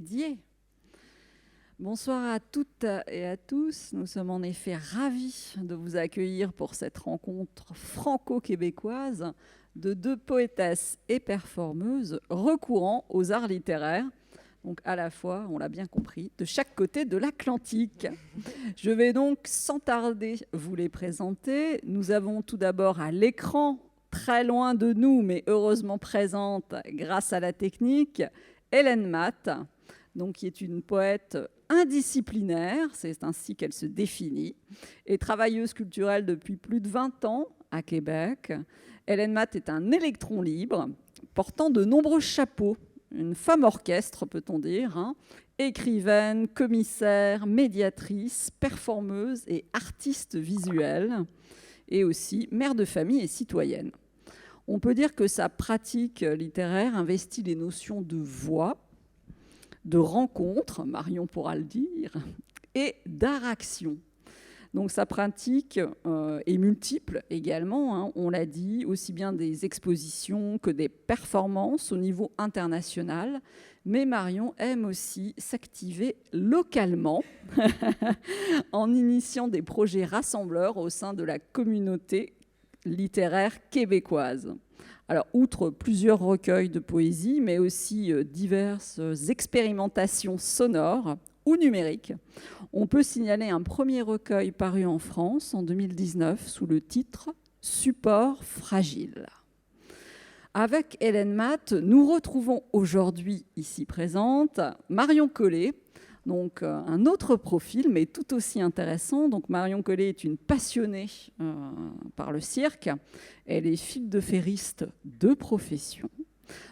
Dédié. Bonsoir à toutes et à tous. Nous sommes en effet ravis de vous accueillir pour cette rencontre franco-québécoise de deux poétesses et performeuses recourant aux arts littéraires. Donc à la fois, on l'a bien compris, de chaque côté de l'Atlantique. Je vais donc sans tarder vous les présenter. Nous avons tout d'abord à l'écran, très loin de nous, mais heureusement présente grâce à la technique, Hélène Matte, donc, qui est une poète indisciplinaire, c'est ainsi qu'elle se définit, et travailleuse culturelle depuis plus de 20 ans à Québec. Hélène Matte est un électron libre, portant de nombreux chapeaux, une femme orchestre, peut-on dire, hein, écrivaine, commissaire, médiatrice, performeuse et artiste visuelle, et aussi mère de famille et citoyenne. On peut dire que sa pratique littéraire investit les notions de voix, de rencontre, Marion pourra le dire, et d'art-action. Donc sa pratique est multiple également, hein, on l'a dit, aussi bien des expositions que des performances au niveau international, mais Marion aime aussi s'activer localement en initiant des projets rassembleurs au sein de la communauté littéraire québécoise. Alors, outre plusieurs recueils de poésie, mais aussi diverses expérimentations sonores ou numériques, on peut signaler un premier recueil paru en France en 2019 sous le titre « Support fragile ». Avec Hélène Matte, nous retrouvons aujourd'hui, ici présente, Marion Collet, donc un autre profil, mais tout aussi intéressant. Donc Marion Collet est une passionnée par le cirque. Elle est file-de-ferriste de profession,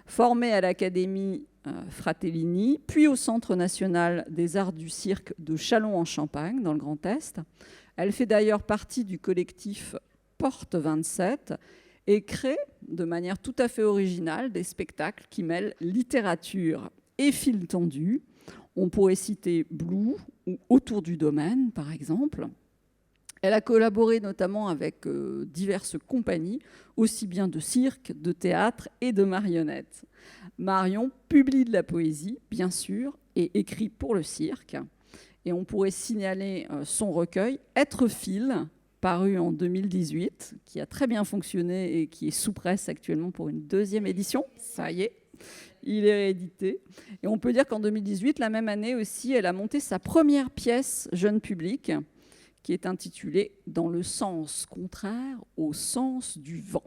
formée à l'Académie Fratellini, puis au Centre national des arts du cirque de Châlons-en-Champagne, dans le Grand Est. Elle fait d'ailleurs partie du collectif Porte 27 et crée de manière tout à fait originale des spectacles qui mêlent littérature et fil tendu. On pourrait citer Blue ou Autour du domaine, par exemple. Elle a collaboré notamment avec diverses compagnies, aussi bien de cirque, de théâtre et de marionnettes. Marion publie de la poésie, bien sûr, et écrit pour le cirque. Et on pourrait signaler son recueil « Être fil », paru en 2018, qui a très bien fonctionné et qui est sous presse actuellement pour une deuxième édition. Ça y est, il est réédité. Et on peut dire qu'en 2018, la même année aussi, elle a monté sa première pièce jeune public, qui est intitulée « Dans le sens contraire au sens du vent ».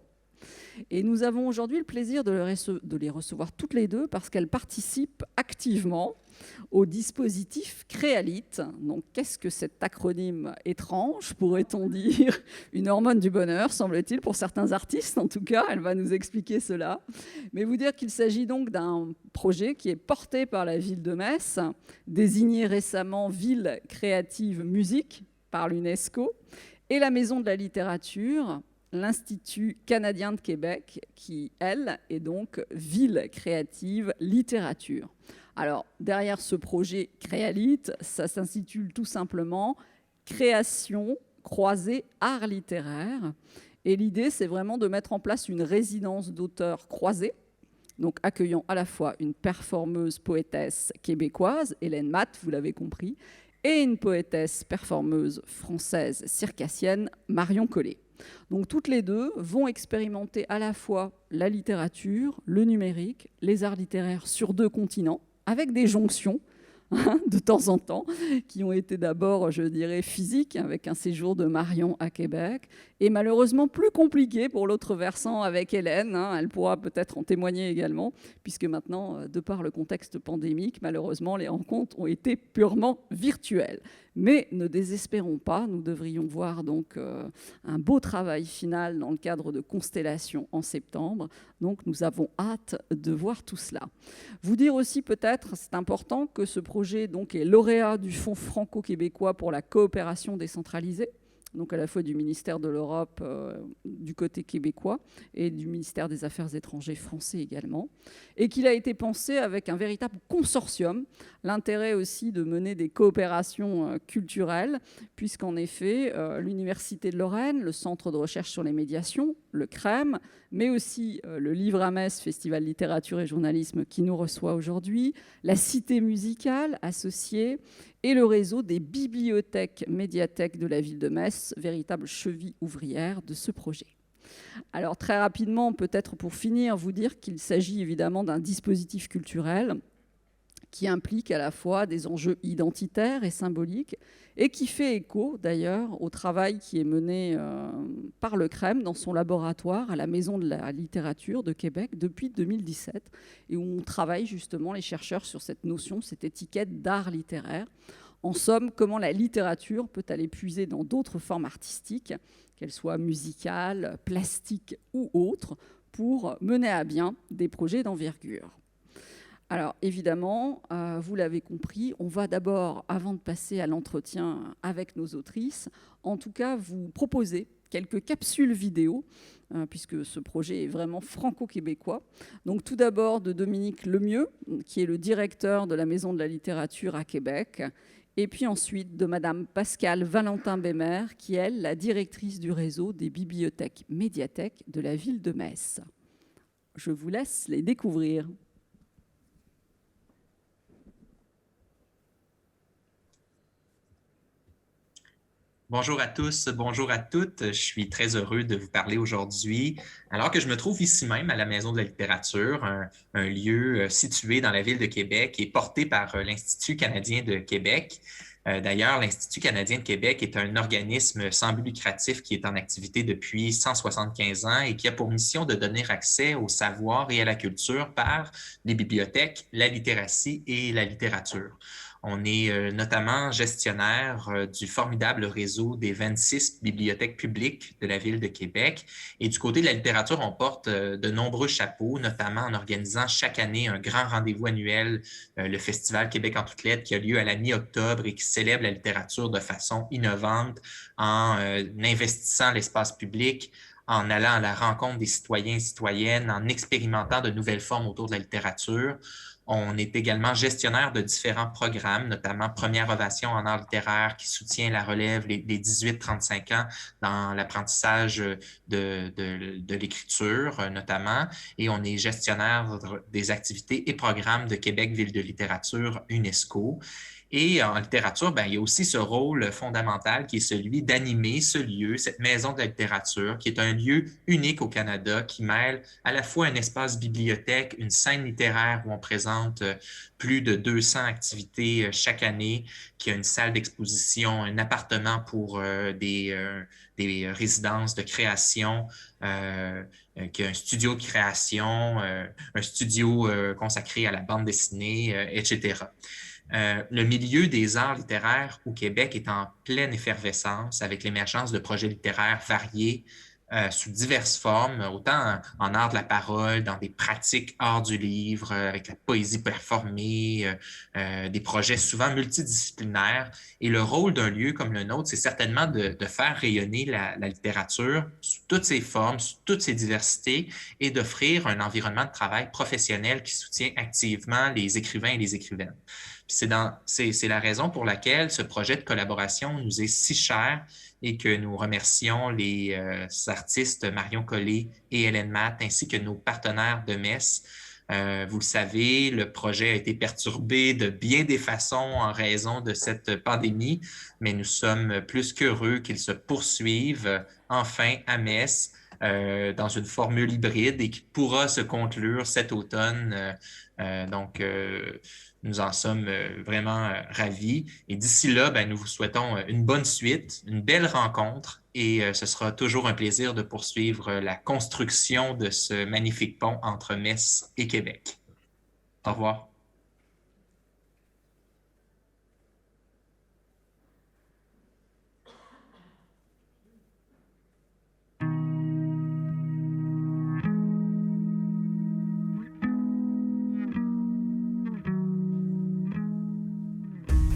Et nous avons aujourd'hui le plaisir de les recevoir toutes les deux parce qu'elles participent activement au dispositif Créalite. Donc, qu'est-ce que cet acronyme étrange, pourrait-on dire? Une hormone du bonheur, semble-t-il, pour certains artistes, en tout cas. Elle va nous expliquer cela. Mais vous dire qu'il s'agit donc d'un projet qui est porté par la ville de Metz, désignée récemment ville créative musique par l'UNESCO, et la Maison de la littérature, l'Institut canadien de Québec, qui, elle, est donc ville créative littérature. Alors, derrière ce projet Créalite, ça s'intitule tout simplement Création croisée art littéraire. Et l'idée, c'est vraiment de mettre en place une résidence d'auteurs croisés, donc accueillant à la fois une performeuse poétesse québécoise, Hélène Matte, vous l'avez compris, et une poétesse performeuse française circassienne, Marion Collet. Donc toutes les deux vont expérimenter à la fois la littérature, le numérique, les arts littéraires sur deux continents, avec des jonctions de temps en temps, qui ont été d'abord, je dirais, physiques, avec un séjour de Marion à Québec, et malheureusement plus compliqué pour l'autre versant avec Hélène. Elle pourra peut-être en témoigner également, puisque maintenant, de par le contexte pandémique, malheureusement, les rencontres ont été purement virtuelles. Mais ne désespérons pas, nous devrions voir donc un beau travail final dans le cadre de Constellation en septembre. Donc nous avons hâte de voir tout cela. Vous dire aussi peut-être, c'est important, que ce projet donc est lauréat du Fonds franco-québécois pour la coopération décentralisée, donc à la fois du ministère de l'Europe du côté québécois et du ministère des Affaires étrangères français également, et qu'il a été pensé avec un véritable consortium L'intérêt aussi de mener des coopérations culturelles, puisqu'en effet, l'Université de Lorraine, le Centre de recherche sur les médiations, le CREM, mais aussi le Livre à Metz, Festival littérature et journalisme qui nous reçoit aujourd'hui, la Cité musicale associée et le réseau des bibliothèques médiathèques de la ville de Metz, véritable cheville ouvrière de ce projet. Alors très rapidement, peut-être pour finir, vous dire qu'il s'agit évidemment d'un dispositif culturel qui implique à la fois des enjeux identitaires et symboliques, et qui fait écho d'ailleurs au travail qui est mené par le CREM dans son laboratoire à la Maison de la littérature de Québec depuis 2017, et où on travaille justement les chercheurs sur cette notion, cette étiquette d'art littéraire. En somme, comment la littérature peut aller puiser dans d'autres formes artistiques, qu'elles soient musicales, plastiques ou autres, pour mener à bien des projets d'envergure. Alors évidemment, vous l'avez compris, on va d'abord, avant de passer à l'entretien avec nos autrices, en tout cas vous proposer quelques capsules vidéo, puisque ce projet est vraiment franco-québécois. Donc tout d'abord de Dominique Lemieux, qui est le directeur de la Maison de la littérature à Québec, et puis ensuite de Madame Pascale Valentin-Bémer, qui est, elle, la directrice du réseau des bibliothèques médiathèques de la ville de Metz. Je vous laisse les découvrir. Bonjour à tous, bonjour à toutes. Je suis très heureux de vous parler aujourd'hui, alors que je me trouve ici même à la Maison de la littérature, un lieu situé dans la ville de Québec et porté par l'Institut canadien de Québec. D'ailleurs, l'Institut canadien de Québec est un organisme sans but lucratif qui est en activité depuis 175 ans et qui a pour mission de donner accès au savoir et à la culture par les bibliothèques, la littératie et la littérature. On est notamment gestionnaire du formidable réseau des 26 bibliothèques publiques de la ville de Québec. Et du côté de la littérature, on porte de nombreux chapeaux, notamment en organisant chaque année un grand rendez-vous annuel, le Festival Québec en toutes lettres, qui a lieu à la mi-octobre et qui célèbre la littérature de façon innovante en investissant l'espace public, en allant à la rencontre des citoyens et citoyennes, en expérimentant de nouvelles formes autour de la littérature. On est également gestionnaire de différents programmes, notamment Première Ovation en art littéraire qui soutient la relève des 18-35 ans dans l'apprentissage de l'écriture notamment. Et on est gestionnaire des activités et programmes de Québec Ville de littérature UNESCO. Et en littérature, il y a aussi ce rôle fondamental qui est celui d'animer ce lieu, cette maison de la littérature, qui est un lieu unique au Canada, qui mêle à la fois un espace bibliothèque, une scène littéraire où on présente plus de 200 activités chaque année, qui a une salle d'exposition, un appartement pour des résidences de création, qui a un studio de création, un studio consacré à la bande dessinée, etc. Le milieu des arts littéraires au Québec est en pleine effervescence avec l'émergence de projets littéraires variés sous diverses formes, autant en art de la parole, dans des pratiques hors du livre, avec la poésie performée, des projets souvent multidisciplinaires. Et le rôle d'un lieu comme le nôtre, c'est certainement de faire rayonner la littérature sous toutes ses formes, sous toutes ses diversités et d'offrir un environnement de travail professionnel qui soutient activement les écrivains et les écrivaines. C'est la raison pour laquelle ce projet de collaboration nous est si cher et que nous remercions les artistes Marion Collet et Hélène Matt, ainsi que nos partenaires de Metz. Vous le savez, le projet a été perturbé de bien des façons en raison de cette pandémie, mais nous sommes plus qu'heureux qu'il se poursuive enfin à Metz dans une formule hybride et qui pourra se conclure cet automne. Nous en sommes vraiment ravis. Et d'ici là, nous vous souhaitons une bonne suite, une belle rencontre et ce sera toujours un plaisir de poursuivre la construction de ce magnifique pont entre Metz et Québec. Au revoir.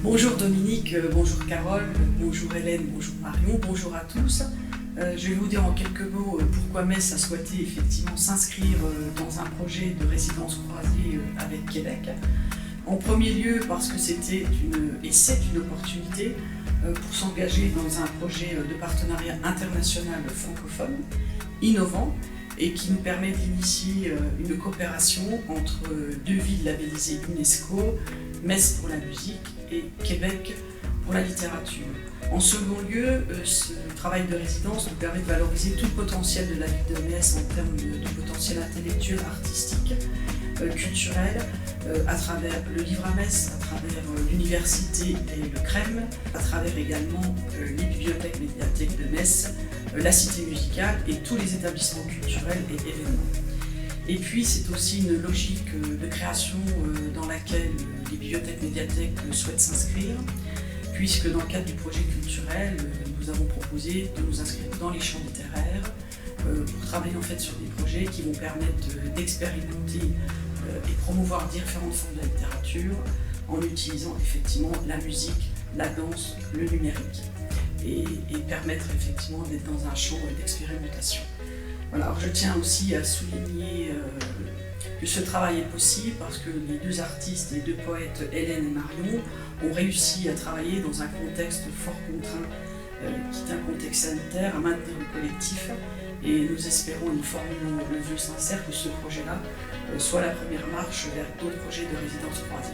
Bonjour Dominique, bonjour Carole, bonjour Hélène, bonjour Marion, bonjour à tous. Je vais vous dire en quelques mots pourquoi Metz a souhaité effectivement s'inscrire dans un projet de résidence croisée avec Québec. En premier lieu parce que c'est une opportunité pour s'engager dans un projet de partenariat international francophone, innovant, et qui nous permet d'initier une coopération entre deux villes labellisées UNESCO, Metz pour la musique et Québec pour la littérature. En second lieu, ce travail de résidence nous permet de valoriser tout le potentiel de la ville de Metz en termes de potentiel intellectuel, artistique, culturel, à travers le Livre à Metz, à travers l'université et le CREM, à travers également les bibliothèques médiathèques de Metz, la cité musicale et tous les établissements culturels et événements. Et puis c'est aussi une logique de création dans laquelle les bibliothèques médiathèques souhaitent s'inscrire, puisque dans le cadre du projet culturel, nous avons proposé de nous inscrire dans les champs littéraires pour travailler en fait sur des projets qui vont permettre d'expérimenter et promouvoir différentes formes de la littérature en utilisant effectivement la musique, la danse, le numérique et permettre effectivement d'être dans un champ d'expérimentation. Voilà, alors je tiens aussi à souligner que ce travail est possible parce que les deux artistes, les deux poètes Hélène et Marion ont réussi à travailler dans un contexte fort contraint qui est un contexte sanitaire, à maintenir le collectif et nous espérons et nous formons le vœu sincère que ce projet-là soit la première marche vers d'autres projets de résidence croisée.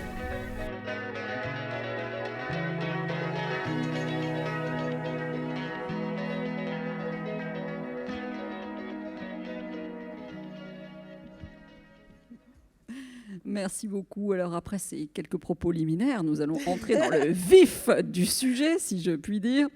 Merci beaucoup. Alors après ces quelques propos liminaires, nous allons entrer dans le vif du sujet, si je puis dire.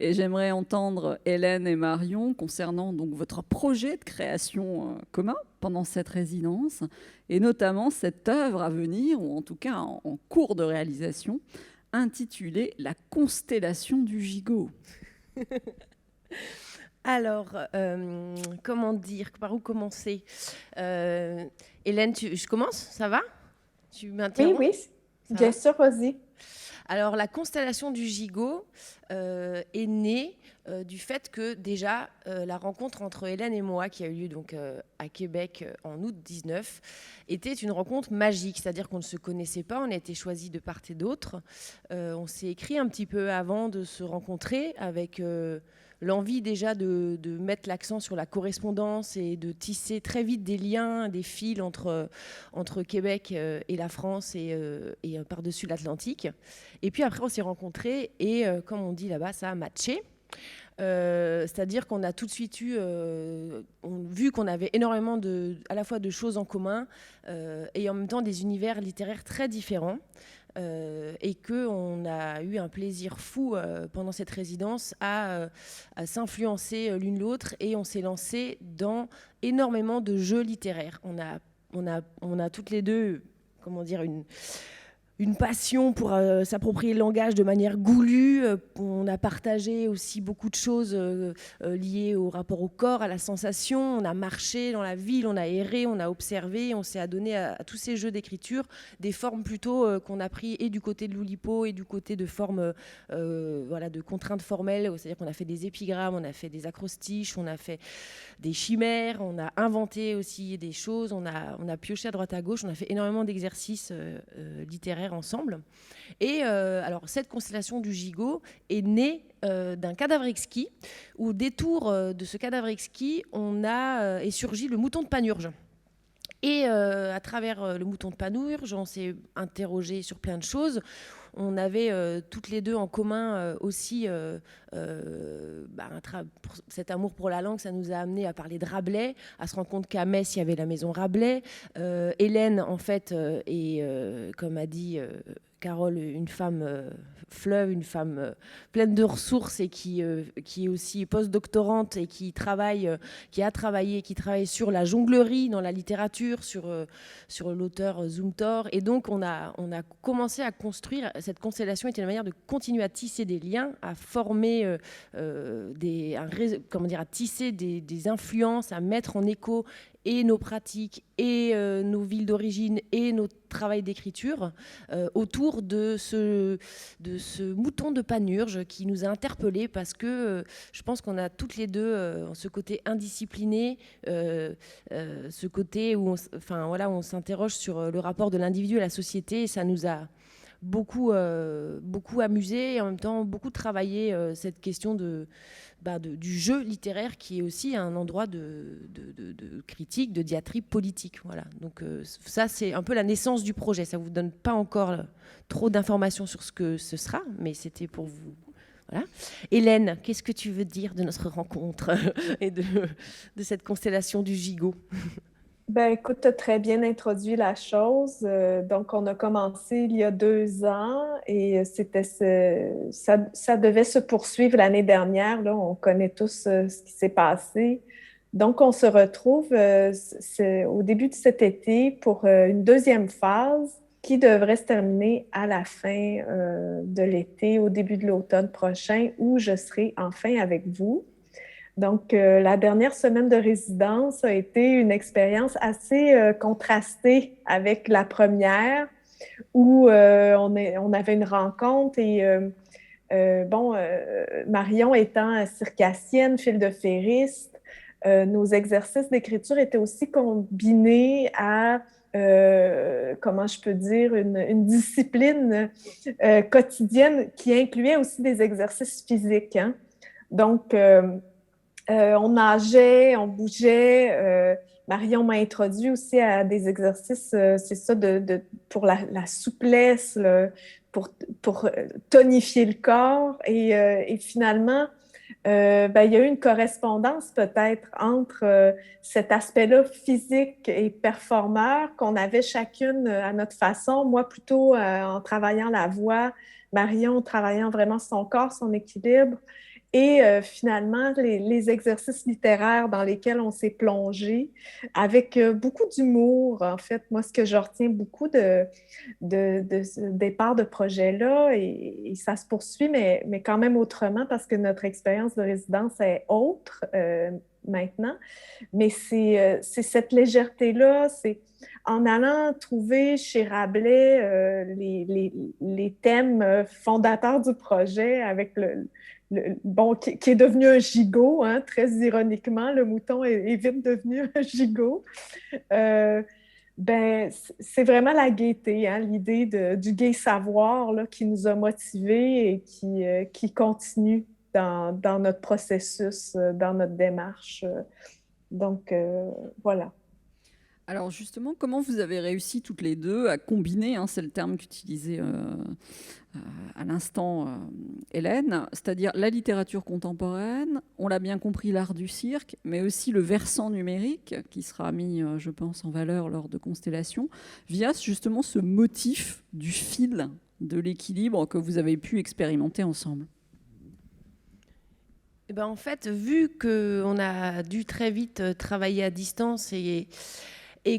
Et j'aimerais entendre Hélène et Marion concernant donc votre projet de création commun pendant cette résidence, et notamment cette œuvre à venir, ou en tout cas en cours de réalisation, intitulée « La constellation du gigot ». Alors, comment dire, par où commencer Hélène, je commence, ça va? Tu m'interromps? Oui, bien sûr, vas-y. Alors, la constellation du gigot est née du fait que déjà, la rencontre entre Hélène et moi, qui a eu lieu donc, à Québec en août 19, était une rencontre magique, c'est-à-dire qu'on ne se connaissait pas, on a été choisis de part et d'autre. On s'est écrit un petit peu avant de se rencontrer avec... l'envie déjà de mettre l'accent sur la correspondance et de tisser très vite des liens, des fils entre Québec et la France et par-dessus l'Atlantique. Et puis après, on s'est rencontrés et, comme on dit là-bas, ça a matché. C'est-à-dire qu'on a tout de suite vu qu'on avait énormément à la fois de choses en commun et en même temps des univers littéraires très différents. Et qu'on a eu un plaisir fou pendant cette résidence à s'influencer l'une l'autre, et on s'est lancé dans énormément de jeux littéraires. On a toutes les deux, comment dire, une passion pour s'approprier le langage de manière goulue. On a partagé aussi beaucoup de choses liées au rapport au corps, à la sensation. On a marché dans la ville, on a erré, on a observé. On s'est adonné à tous ces jeux d'écriture, des formes plutôt qu'on a pris et du côté de l'Oulipo et du côté de formes de contraintes formelles. C'est-à-dire qu'on a fait des épigrammes, on a fait des acrostiches, on a fait des chimères, on a inventé aussi des choses, on a pioché à droite à gauche, on a fait énormément d'exercices littéraires ensemble. Et alors cette constellation du gigot est née d'un cadavre exquis, où au détour de ce cadavre exquis est surgi le mouton de Panurge. Et à travers le mouton de Panurge, on s'est interrogé sur plein de choses. On avait toutes les deux en commun aussi cet amour pour la langue. Ça nous a amené à parler de Rabelais, à se rendre compte qu'à Metz, il y avait la maison Rabelais. Hélène, en fait, est, comme a dit Carole, une femme fleuve, une femme pleine de ressources et qui est aussi post-doctorante et qui travaille sur la jonglerie dans la littérature, sur l'auteur Zumthor. Et donc, on a commencé à construire. Cette constellation était une manière de continuer à tisser des liens, à former à tisser des influences, à mettre en écho et nos pratiques et nos villes d'origine et notre travail d'écriture autour de ce mouton de Panurge qui nous a interpellés parce que je pense qu'on a toutes les deux ce côté indiscipliné, ce côté où on s'interroge sur le rapport de l'individu à la société, et ça nous a beaucoup amusé et en même temps beaucoup travaillé cette question du jeu littéraire qui est aussi un endroit de critique, de diatribe politique. Voilà. Donc ça, c'est un peu la naissance du projet. Ça ne vous donne pas encore trop d'informations sur ce que ce sera, mais c'était pour vous. Voilà. Hélène, qu'est-ce que tu veux dire de notre rencontre et de cette constellation du gigot? Ben, écoute, tu as très bien introduit la chose. Donc, on a commencé il y a 2 ans et ça devait se poursuivre l'année dernière. Là, on connaît tous ce qui s'est passé. Donc, on se retrouve au début de cet été pour une deuxième phase qui devrait se terminer à la fin de l'été, au début de l'automne prochain, où je serai enfin avec vous. Donc, la dernière semaine de résidence a été une expérience assez contrastée avec la première, où on avait une rencontre et, Marion étant circassienne, fil de ferriste, nos exercices d'écriture étaient aussi combinés à, comment je peux dire, une discipline quotidienne qui incluait aussi des exercices physiques. Hein? Donc, on nageait, on bougeait. Marion m'a introduit aussi à des exercices, c'est ça, pour la souplesse, pour tonifier le corps. Et finalement, il y a eu une correspondance peut-être entre cet aspect-là physique et performeur qu'on avait chacune à notre façon. Moi, plutôt en travaillant la voix, Marion en travaillant vraiment son corps, son équilibre. Et finalement, les exercices littéraires dans lesquels on s'est plongé, avec beaucoup d'humour, en fait. Moi, ce que je retiens beaucoup de ce départ de projet-là, et ça se poursuit, mais quand même autrement, parce que notre expérience de résidence est autre maintenant. Mais c'est cette légèreté-là, c'est en allant trouver chez Rabelais les thèmes fondateurs du projet avec qui est devenu un gigot, hein, très ironiquement, le mouton est vite devenu un gigot. C'est vraiment la gaieté, hein, l'idée du gai savoir là, qui nous a motivés et qui continue dans notre processus, dans notre démarche. Donc, voilà. Alors justement, comment vous avez réussi toutes les deux à combiner, hein, c'est le terme qu'utilisait à l'instant Hélène, c'est-à-dire la littérature contemporaine, on l'a bien compris, l'art du cirque, mais aussi le versant numérique qui sera mis, je pense, en valeur lors de Constellation, via justement ce motif du fil de l'équilibre que vous avez pu expérimenter ensemble. Eh ben, en fait, vu qu'on a dû très vite travailler à distance et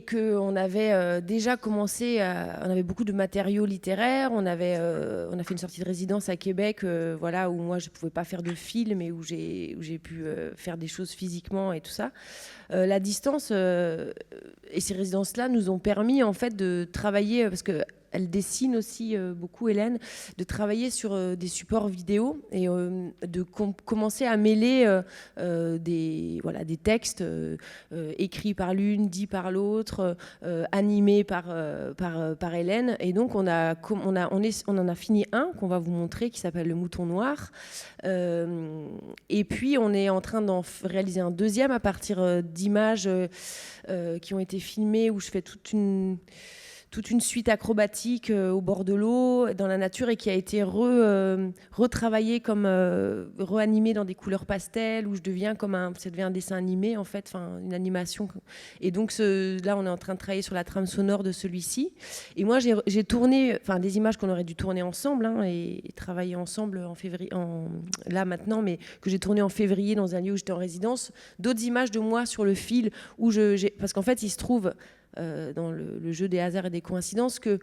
qu'on avait déjà commencé, on avait beaucoup de matériaux littéraires, on a fait une sortie de résidence à Québec, voilà, où moi je ne pouvais pas faire de film et où j'ai pu faire des choses physiquement et tout ça. La distance et ces résidences-là nous ont permis en fait de travailler, parce que elle dessine aussi beaucoup, Hélène, de travailler sur des supports vidéo et de commencer à mêler des textes écrits par l'une, dits par l'autre, animés par Hélène. Et donc, on en a fini un qu'on va vous montrer qui s'appelle Le Mouton Noir. Et puis, on est en train d'en réaliser un deuxième à partir d'images qui ont été filmées où je fais toute une suite acrobatique au bord de l'eau, dans la nature, et qui a été retravaillée comme reanimée dans des couleurs pastel, où ça devient un dessin animé, en fait, une animation. Et donc là, on est en train de travailler sur la trame sonore de celui-ci. Et moi, j'ai tourné des images qu'on aurait dû tourner ensemble, hein, et travailler ensemble en février, là maintenant, mais que j'ai tourné en février dans un lieu où j'étais en résidence. D'autres images de moi sur le fil, parce qu'en fait, il se trouve dans le jeu des hasards et des coïncidences que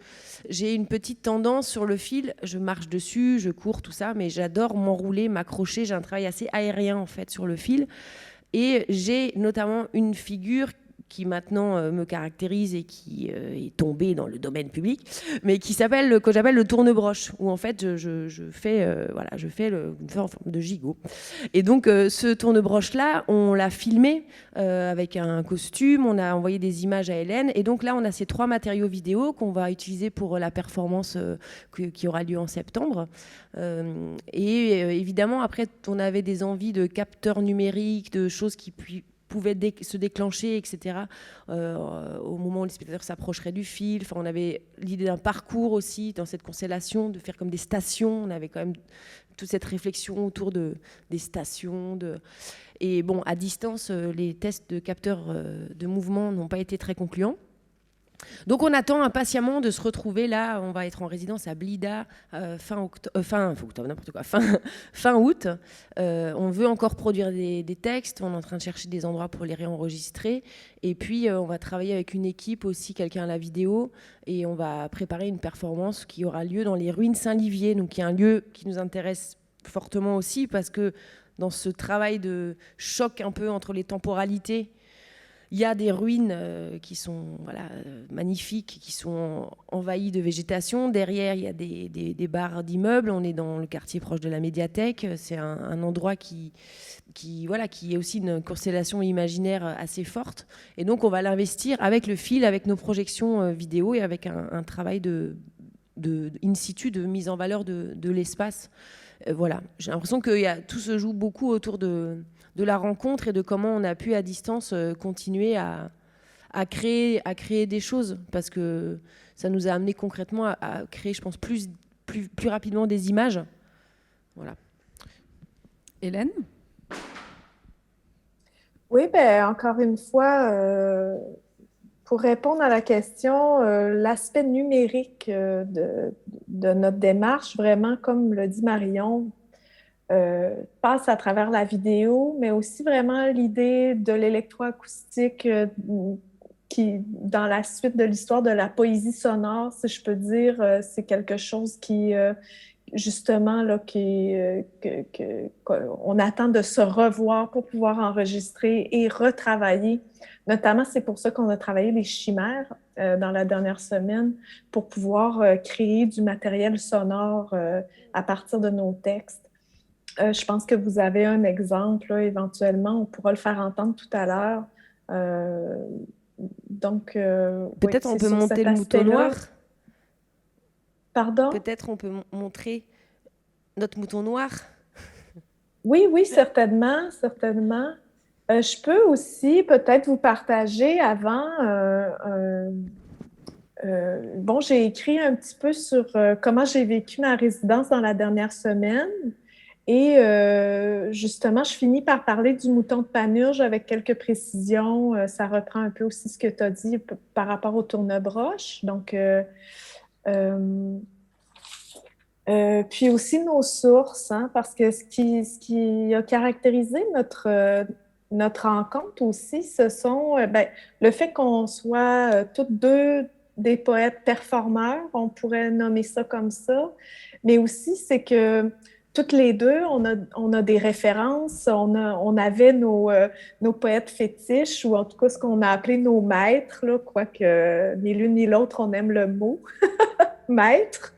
j'ai une petite tendance sur le fil, je marche dessus, je cours, tout ça, mais j'adore m'enrouler, m'accrocher, j'ai un travail assez aérien en fait sur le fil, et j'ai notamment une figure qui maintenant me caractérise et qui est tombé dans le domaine public, mais que j'appelle le tourne-broche, où en fait je fais une forme de gigot. Et donc ce tourne-broche-là, on l'a filmé avec un costume, on a envoyé des images à Hélène, et donc là on a ces 3 matériaux vidéo qu'on va utiliser pour la performance qui aura lieu en septembre. Évidemment, après, on avait des envies de capteurs numériques, de choses qui pouvaient se déclencher, etc. Au moment où les spectateurs s'approcheraient du fil. Enfin, on avait l'idée d'un parcours aussi dans cette constellation, de faire comme des stations. On avait quand même toute cette réflexion autour des stations. Et bon, à distance, les tests de capteurs de mouvement n'ont pas été très concluants. Donc on attend impatiemment de se retrouver là. On va être en résidence à Blida fin août. On veut encore produire des textes. On est en train de chercher des endroits pour les réenregistrer. Et puis on va travailler avec une équipe aussi, quelqu'un à la vidéo, et on va préparer une performance qui aura lieu dans les ruines Saint-Livier, donc qui est un lieu qui nous intéresse fortement aussi, parce que dans ce travail de choc un peu entre les temporalités, il y a des ruines qui sont magnifiques, qui sont envahies de végétation. Derrière, il y a des barres d'immeubles. On est dans le quartier proche de la médiathèque. C'est un endroit qui est aussi une constellation imaginaire assez forte. Et donc, on va l'investir avec le fil, avec nos projections vidéo et avec un travail de in situ, de mise en valeur de l'espace. Voilà. J'ai l'impression que tout se joue beaucoup autour de la rencontre et de comment on a pu à distance continuer à créer des choses, parce que ça nous a amené concrètement à créer, je pense, plus rapidement des images. Voilà. Hélène ? Oui, encore une fois, pour répondre à la question, l'aspect numérique de notre démarche, vraiment, comme le dit Marion, passe à travers la vidéo, mais aussi vraiment l'idée de l'électroacoustique qui, dans la suite de l'histoire de la poésie sonore, si je peux dire, c'est quelque chose qui, justement, là, qu'on attend de se revoir pour pouvoir enregistrer et retravailler. Notamment, c'est pour ça qu'on a travaillé les chimères dans la dernière semaine, pour pouvoir créer du matériel sonore à partir de nos textes. Je pense que vous avez un exemple, là, éventuellement, on pourra le faire entendre tout à l'heure. Donc, peut-être oui, on peut monter le mouton noir. Pardon? Peut-être on peut montrer notre mouton noir. Oui, certainement, certainement. Je peux aussi peut-être vous partager avant. Bon, j'ai écrit un petit peu sur comment j'ai vécu ma résidence dans la dernière semaine. Et justement, je finis par parler du mouton de Panurge avec quelques précisions. Ça reprend un peu aussi ce que tu as dit par rapport au tourne-broche. Donc, puis aussi nos sources, hein, parce que ce qui a caractérisé notre rencontre aussi, ce sont le fait qu'on soit toutes deux des poètes performeurs, on pourrait nommer ça comme ça, mais aussi c'est que toutes les deux, on a des références, on avait nos poètes fétiches, ou en tout cas ce qu'on a appelé nos maîtres, là, quoique ni l'une ni l'autre, on aime le mot maître.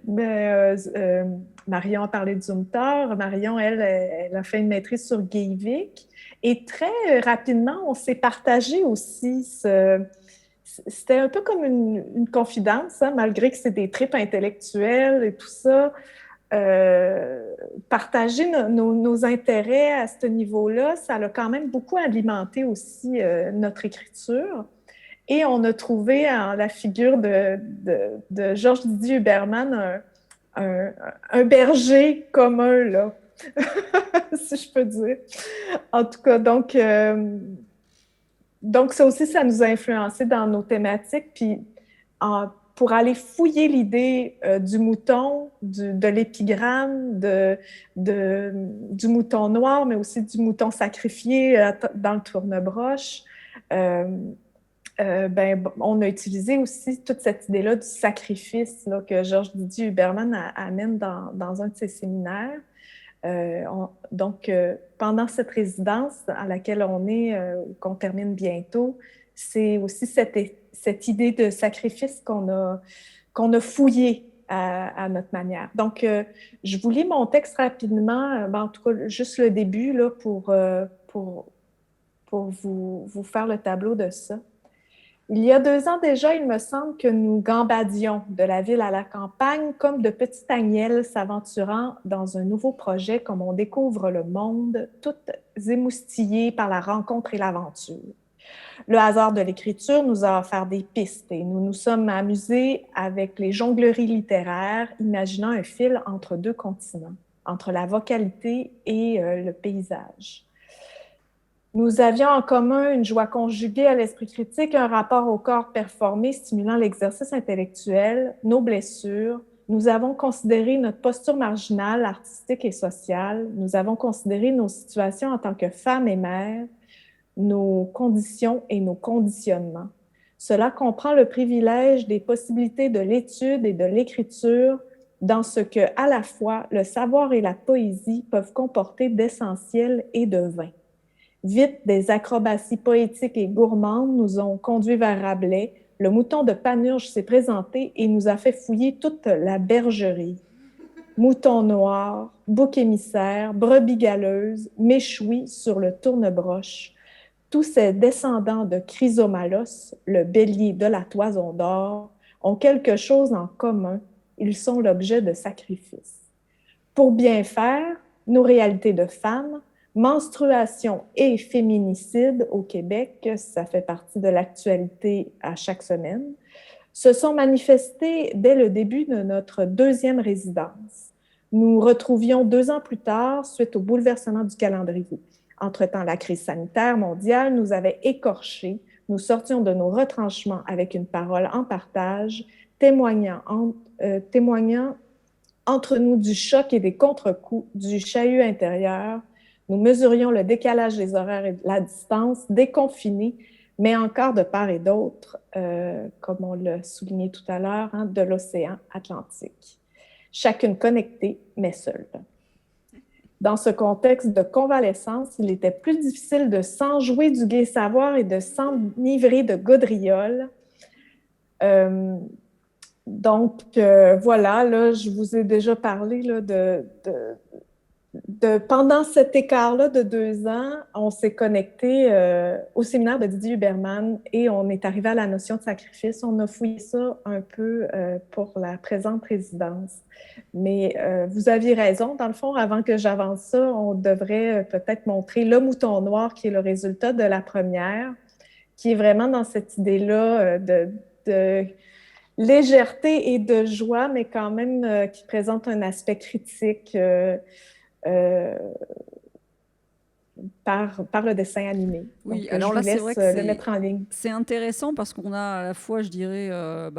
Mais Marion a parlé de Zumthor. Marion, elle a fait une maîtrise sur Guillevic. Et très rapidement, on s'est partagé aussi c'était un peu comme une confidence, hein, malgré que c'est des tripes intellectuelles et tout ça. Partager nos intérêts à ce niveau-là, ça a quand même beaucoup alimenté aussi notre écriture. Et on a trouvé en la figure de Georges Didier Huberman un berger commun, là, si je peux dire. En tout cas, donc ça aussi, ça nous a influencé dans nos thématiques. Puis, pour aller fouiller l'idée du mouton, de l'épigramme, du mouton noir, mais aussi du mouton sacrifié dans le tourne-broche, on a utilisé aussi toute cette idée-là du sacrifice là, que Georges Didier Huberman amène dans un de ses séminaires. Donc, pendant cette résidence à laquelle on est, qu'on termine bientôt, c'est aussi cette idée de sacrifice qu'on a fouillée à notre manière. Donc, je vous lis mon texte rapidement, en tout cas, juste le début, là, pour vous faire le tableau de ça. Il y a 2 ans déjà, il me semble que nous gambadions de la ville à la campagne comme de petits agnelles s'aventurant dans un nouveau projet comme on découvre le monde, toutes émoustillées par la rencontre et l'aventure. Le hasard de l'écriture nous a offert des pistes et nous nous sommes amusés avec les jongleries littéraires, imaginant un fil entre 2 continents, entre la vocalité et le paysage. Nous avions en commun une joie conjuguée à l'esprit critique, un rapport au corps performé stimulant l'exercice intellectuel, nos blessures. Nous avons considéré notre posture marginale, artistique et sociale. Nous avons considéré nos situations en tant que femmes et mères, nos conditions et nos conditionnements. Cela comprend le privilège des possibilités de l'étude et de l'écriture dans ce que, à la fois, le savoir et la poésie peuvent comporter d'essentiel et de vain. Vite, des acrobaties poétiques et gourmandes nous ont conduits vers Rabelais. Le mouton de Panurge s'est présenté et nous a fait fouiller toute la bergerie. Mouton noir, bouc émissaire, brebis galeuse, méchoui sur le tournebroche. Tous ces descendants de Chrysomalos, le bélier de la toison d'or, ont quelque chose en commun. Ils sont l'objet de sacrifices. Pour bien faire, nos réalités de femmes, menstruation et féminicide au Québec, ça fait partie de l'actualité à chaque semaine, se sont manifestées dès le début de notre 2e résidence. Nous retrouvions 2 ans plus tard, suite au bouleversement du calendrier. Entre-temps, la crise sanitaire mondiale nous avait écorchés. Nous sortions de nos retranchements avec une parole en partage, témoignant entre nous du choc et des contre-coups, du chahut intérieur. Nous mesurions le décalage des horaires et de la distance, déconfinés, mais encore de part et d'autre, comme on l'a souligné tout à l'heure, de l'océan Atlantique. Chacune connectée, mais seule. Dans ce contexte de convalescence, il était plus difficile de s'enjouer du gai savoir et de s'enivrer de gaudrioles. Voilà, là, je vous ai déjà parlé là, pendant cet écart-là de 2 ans, on s'est connecté au séminaire de Didier Huberman et on est arrivé à la notion de sacrifice. On a fouillé ça un peu pour la présente résidence. Mais vous aviez raison. Dans le fond, avant que j'avance ça, on devrait peut-être montrer le mouton noir qui est le résultat de la première, qui est vraiment dans cette idée-là de légèreté et de joie, mais quand même qui présente un aspect critique par le dessin animé. Oui, donc, alors là, c'est vrai que le mettre en ligne. C'est intéressant parce qu'on a à la fois, je dirais,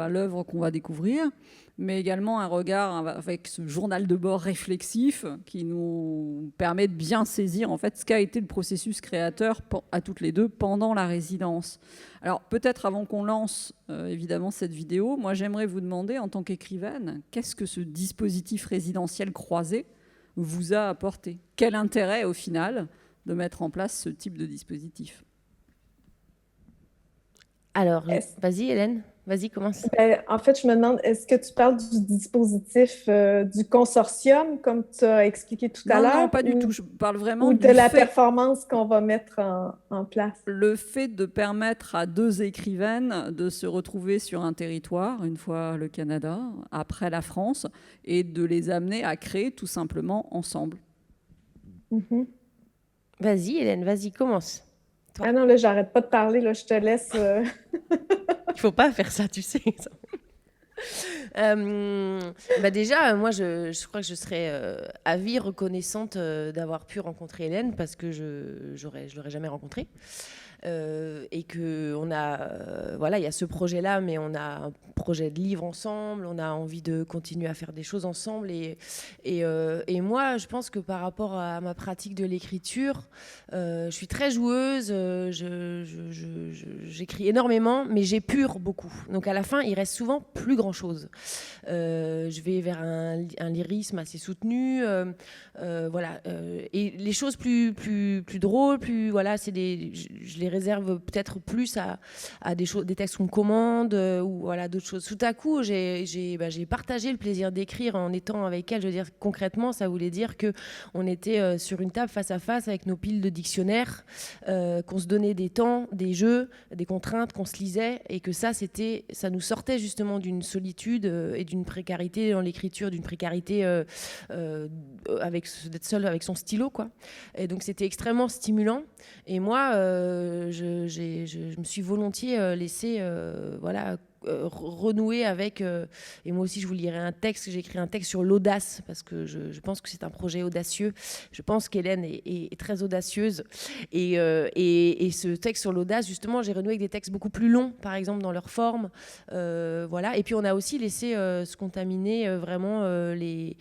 l'œuvre qu'on va découvrir, mais également un regard avec ce journal de bord réflexif qui nous permet de bien saisir en fait ce qu'a été le processus créateur à toutes les deux pendant la résidence. Alors peut-être avant qu'on lance évidemment cette vidéo, moi j'aimerais vous demander en tant qu'écrivaine, qu'est-ce que ce dispositif résidentiel croisé vous a apporté? Quel intérêt au final de mettre en place ce type de dispositif? Alors, vas-y Hélène, vas-y, commence. En fait, je me demande, est-ce que tu parles du dispositif du consortium, comme tu as expliqué tout à l'heure? Non, pas du tout. Je parle vraiment ou de la performance qu'on va mettre en place. Le fait de permettre à 2 écrivaines de se retrouver sur un territoire, une fois le Canada, après la France, et de les amener à créer tout simplement ensemble. Mm-hmm. Vas-y Hélène, vas-y, commence. Toi. Ah non, là, j'arrête pas de parler, là, je te laisse... Il faut pas faire ça, tu sais. Déjà, moi, je crois que je serais à vie reconnaissante d'avoir pu rencontrer Hélène parce que je l'aurais jamais rencontrée. Et que on a, il y a ce projet-là, mais on a un projet de livre ensemble, on a envie de continuer à faire des choses ensemble. Et moi, je pense que par rapport à ma pratique de l'écriture, je suis très joueuse, j'écris énormément, mais j'épure beaucoup. Donc à la fin, il reste souvent plus grand-chose. Je vais vers un lyrisme assez soutenu, et les choses plus drôles, je les réserve peut-être plus à des textes qu'on commande ou voilà, d'autres choses. Tout à coup, j'ai partagé le plaisir d'écrire en étant avec elle. Je veux dire, concrètement, ça voulait dire qu'on était sur une table face à face avec nos piles de dictionnaires, qu'on se donnait des temps, des jeux, des contraintes, qu'on se lisait, et que ça nous sortait justement d'une solitude et d'une précarité dans l'écriture, d'une précarité d'être seul avec son stylo, quoi. Et donc c'était extrêmement stimulant. Et moi, je me suis volontiers laissée renouer avec... et moi aussi, je vous lirai un texte. J'ai écrit un texte sur l'audace, parce que je pense que c'est un projet audacieux. Je pense qu'Hélène est très audacieuse. Et ce texte sur l'audace, justement, j'ai renoué avec des textes beaucoup plus longs, par exemple, dans leur forme. Voilà. Et puis, on a aussi laissé se contaminer vraiment les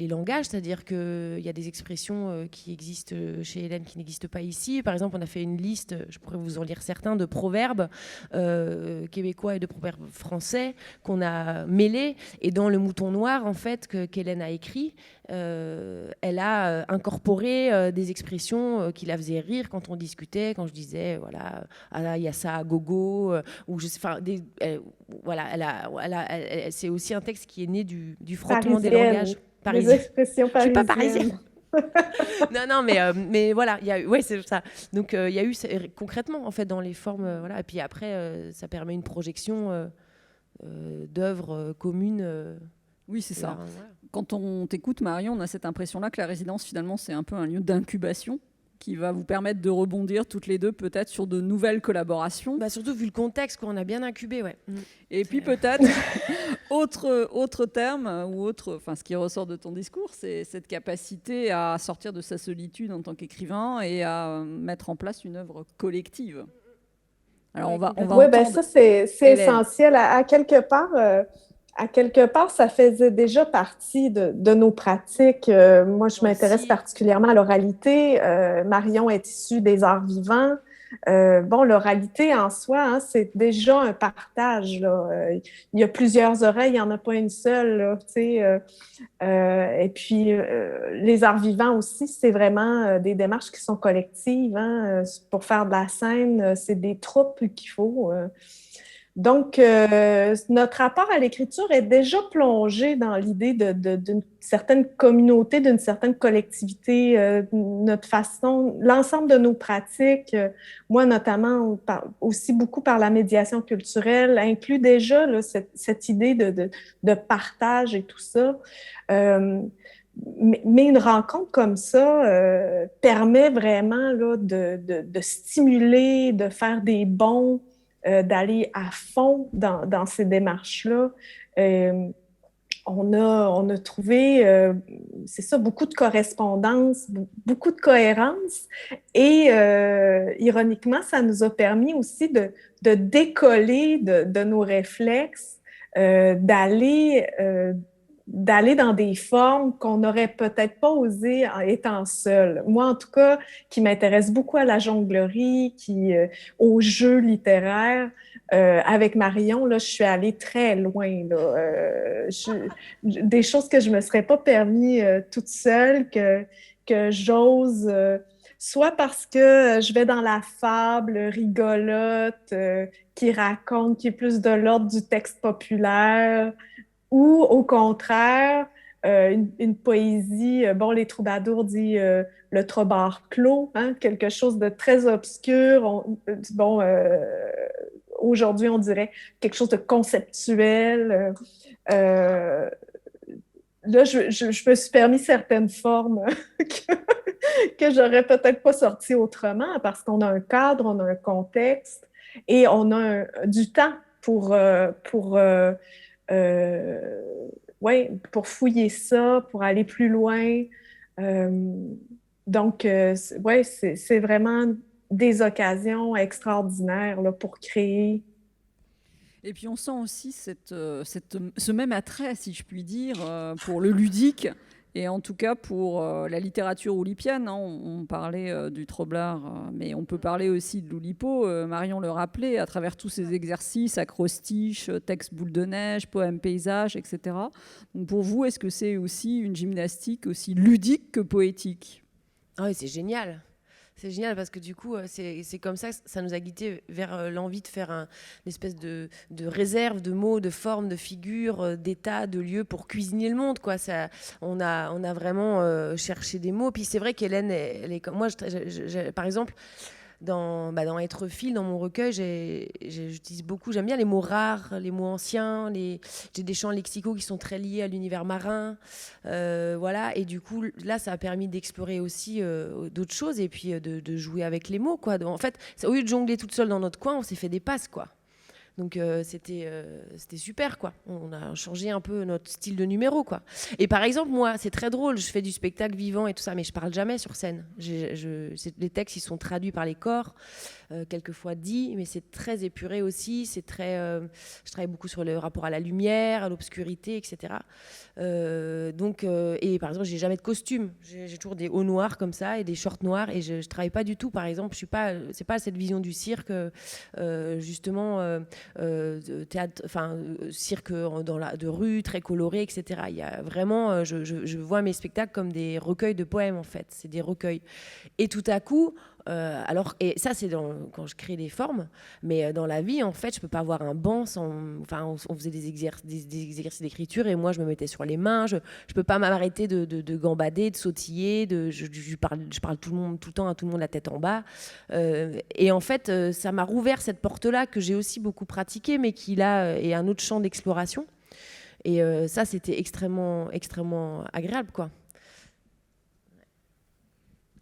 langages, c'est-à-dire qu'il y a des expressions qui existent chez Hélène qui n'existent pas ici. Par exemple, on a fait une liste, je pourrais vous en lire certains, de proverbes québécois et de proverbes français qu'on a mêlés. Et dans Le Mouton Noir, en fait, qu'Hélène a écrit, elle a incorporé des expressions qui la faisaient rire quand on discutait, quand je disais, voilà, il y a ça à gogo, ou je sais, enfin, c'est aussi un texte qui est né du frottement des langages. Des expressions parisiennes. Je suis pas parisienne. non, mais voilà, c'est ça. Donc il y a eu concrètement en fait dans les formes, voilà. Et puis après, ça permet une projection d'œuvres communes. Oui, c'est ça. Voilà. Quand on t'écoute, Marion, on a cette impression-là que la résidence, finalement, c'est un peu un lieu d'incubation qui va vous permettre de rebondir toutes les deux peut-être sur de nouvelles collaborations. Surtout vu le contexte qu'on a bien incubé, ouais. Et puis peut-être, autre terme, ou ce qui ressort de ton discours, c'est cette capacité à sortir de sa solitude en tant qu'écrivain et à mettre en place une œuvre collective. Alors on va ça c'est essentiel. À quelque part, ça faisait déjà partie de nos pratiques. Moi, je m'intéresse particulièrement à l'oralité. Marion est issue des arts vivants. L'oralité en soi, hein, c'est déjà un partage, là. Il y a plusieurs oreilles, il n'y en a pas une seule, là, tu sais. Et puis, les arts vivants aussi, c'est vraiment des démarches qui sont collectives, hein. Pour faire de la scène, c'est des troupes qu'il faut. Donc, notre rapport à l'écriture est déjà plongé dans l'idée d'une certaine communauté, d'une certaine collectivité, notre façon, l'ensemble de nos pratiques, moi notamment aussi beaucoup par la médiation culturelle, inclut déjà là, cette idée de partage et tout ça. Mais une rencontre comme ça permet vraiment là, de stimuler, de faire des bonds, d'aller à fond dans ces démarches-là. On a trouvé, c'est ça, beaucoup de correspondance, beaucoup de cohérence et ironiquement, ça nous a permis aussi de décoller de nos réflexes, d'aller dans des formes qu'on n'aurait peut-être pas osé en étant seul. Moi, en tout cas, qui m'intéresse beaucoup à la jonglerie, au jeu littéraire, avec Marion, là, je suis allée très loin. Là. Des choses que je ne me serais pas permis toute seule, que j'ose... soit parce que je vais dans la fable rigolote qui est plus de l'ordre du texte populaire, ou au contraire, une poésie, les troubadours dit le trobard clos, hein, quelque chose de très obscur. Aujourd'hui, on dirait quelque chose de conceptuel. Là, je me suis permis certaines formes que j'aurais peut-être pas sorties autrement parce qu'on a un cadre, on a un contexte et on a du temps pour fouiller ça, pour aller plus loin. Donc, c'est vraiment des occasions extraordinaires là, pour créer. Et puis, on sent aussi ce même attrait, si je puis dire, pour le ludique, et en tout cas pour la littérature oulipienne. Hein. On parlait du Troblard, mais on peut parler aussi de l'Oulipo. Marion le rappelait, à travers tous ces exercices, acrostiches, textes boule de neige, poèmes paysages, etc. Donc pour vous, est-ce que c'est aussi une gymnastique aussi ludique que poétique ? Ah oui, c'est génial. C'est génial parce que du coup, c'est comme ça que ça nous a guidés vers l'envie de faire une espèce de réserve de mots, de formes, de figures, d'états, de lieux pour cuisiner le monde, quoi. Ça, on a vraiment cherché des mots. Puis c'est vrai qu'Hélène, elle est comme moi. Par exemple, dans Être fil, dans mon recueil, j'utilise beaucoup, j'aime bien les mots rares, les mots anciens, j'ai des champs lexicaux qui sont très liés à l'univers marin, voilà, et du coup, là, ça a permis d'explorer aussi d'autres choses et puis de jouer avec les mots, quoi. En fait, au lieu de jongler toute seule dans notre coin, on s'est fait des passes, quoi. Donc c'était super, quoi. On a changé un peu notre style de numéro, quoi. Et par exemple, moi, c'est très drôle, je fais du spectacle vivant et tout ça, mais je parle jamais sur scène. Les textes, ils sont traduits par les corps, quelquefois dits, mais c'est très épuré aussi. C'est très, je travaille beaucoup sur le rapport à la lumière, à l'obscurité, etc. Et par exemple, j'ai jamais de costume. J'ai toujours des hauts noirs comme ça et des shorts noirs, et je travaille pas du tout. Par exemple, c'est pas cette vision du cirque, justement. Théâtre, cirque de rue, très coloré, etc. Il y a vraiment, je vois mes spectacles comme des recueils de poèmes, en fait. C'est des recueils. Et tout à coup, et ça, c'est quand je crée des formes, mais dans la vie, en fait, je peux pas avoir un banc sans. Enfin, on faisait des exercices d'écriture et moi, je me mettais sur les mains. Je peux pas m'arrêter de gambader, de sautiller. Je parle tout le temps à tout le monde la tête en bas. Et en fait, ça m'a rouvert cette porte-là que j'ai aussi beaucoup pratiquée, mais qui là est un autre champ d'exploration. Et ça, c'était extrêmement, extrêmement agréable, quoi.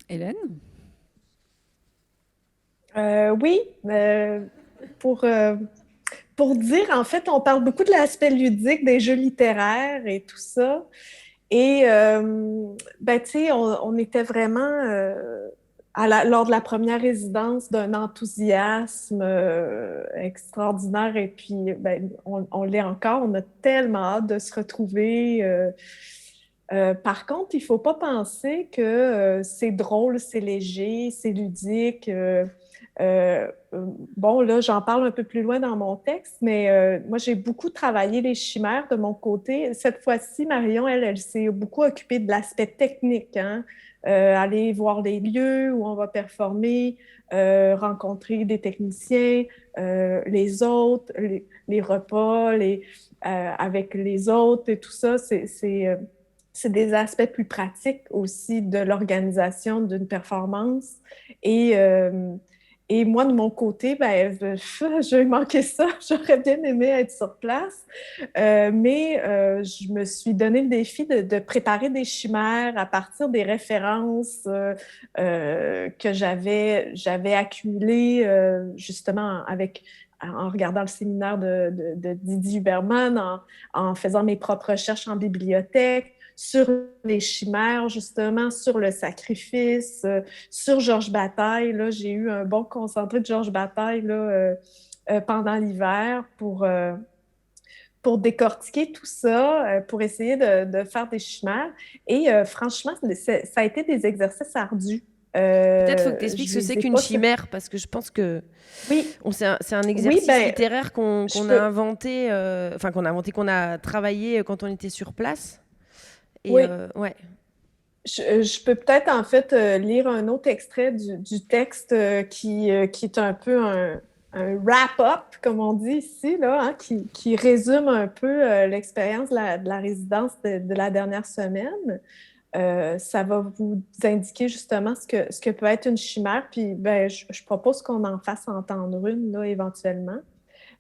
Hélène? Oui, pour dire, en fait, on parle beaucoup de l'aspect ludique des jeux littéraires et tout ça. Et, tu sais, on était vraiment, lors de la première résidence, d'un enthousiasme extraordinaire. Et puis, on l'est encore. On a tellement hâte de se retrouver. Par contre, il ne faut pas penser que c'est drôle, c'est léger, c'est ludique. Bon, là, j'en parle un peu plus loin dans mon texte, mais moi, j'ai beaucoup travaillé les chimères de mon côté. Cette fois-ci, Marion, elle s'est beaucoup occupée de l'aspect technique, hein? Aller voir les lieux où on va performer, rencontrer des techniciens, les hôtes, les repas, avec les hôtes et tout ça. C'est des aspects plus pratiques aussi de l'organisation d'une performance. Et moi, de mon côté, j'ai manqué ça. J'aurais bien aimé être sur place. Mais je me suis donné le défi de préparer des chimères à partir des références que j'avais accumulées justement en regardant le séminaire de Didier Huberman, en faisant mes propres recherches en bibliothèque, sur les chimères, justement, sur le sacrifice, sur Georges Bataille. Là, j'ai eu un bon concentré de Georges Bataille là, pendant l'hiver pour décortiquer tout ça, pour essayer de faire des chimères. Et franchement, ça a été des exercices ardus. Peut-être faut que tu expliques ce que c'est qu'une chimère, parce que je pense que oui. C'est un exercice littéraire qu'on a inventé, qu'on a travaillé quand on était sur place. Et oui. Ouais. Je peux peut-être en fait lire un autre extrait du texte qui est un peu un wrap-up, comme on dit ici, là, hein, qui résume un peu l'expérience de la résidence de la dernière semaine. Ça va vous indiquer justement ce que peut être une chimère, puis je propose qu'on en fasse entendre une là, éventuellement.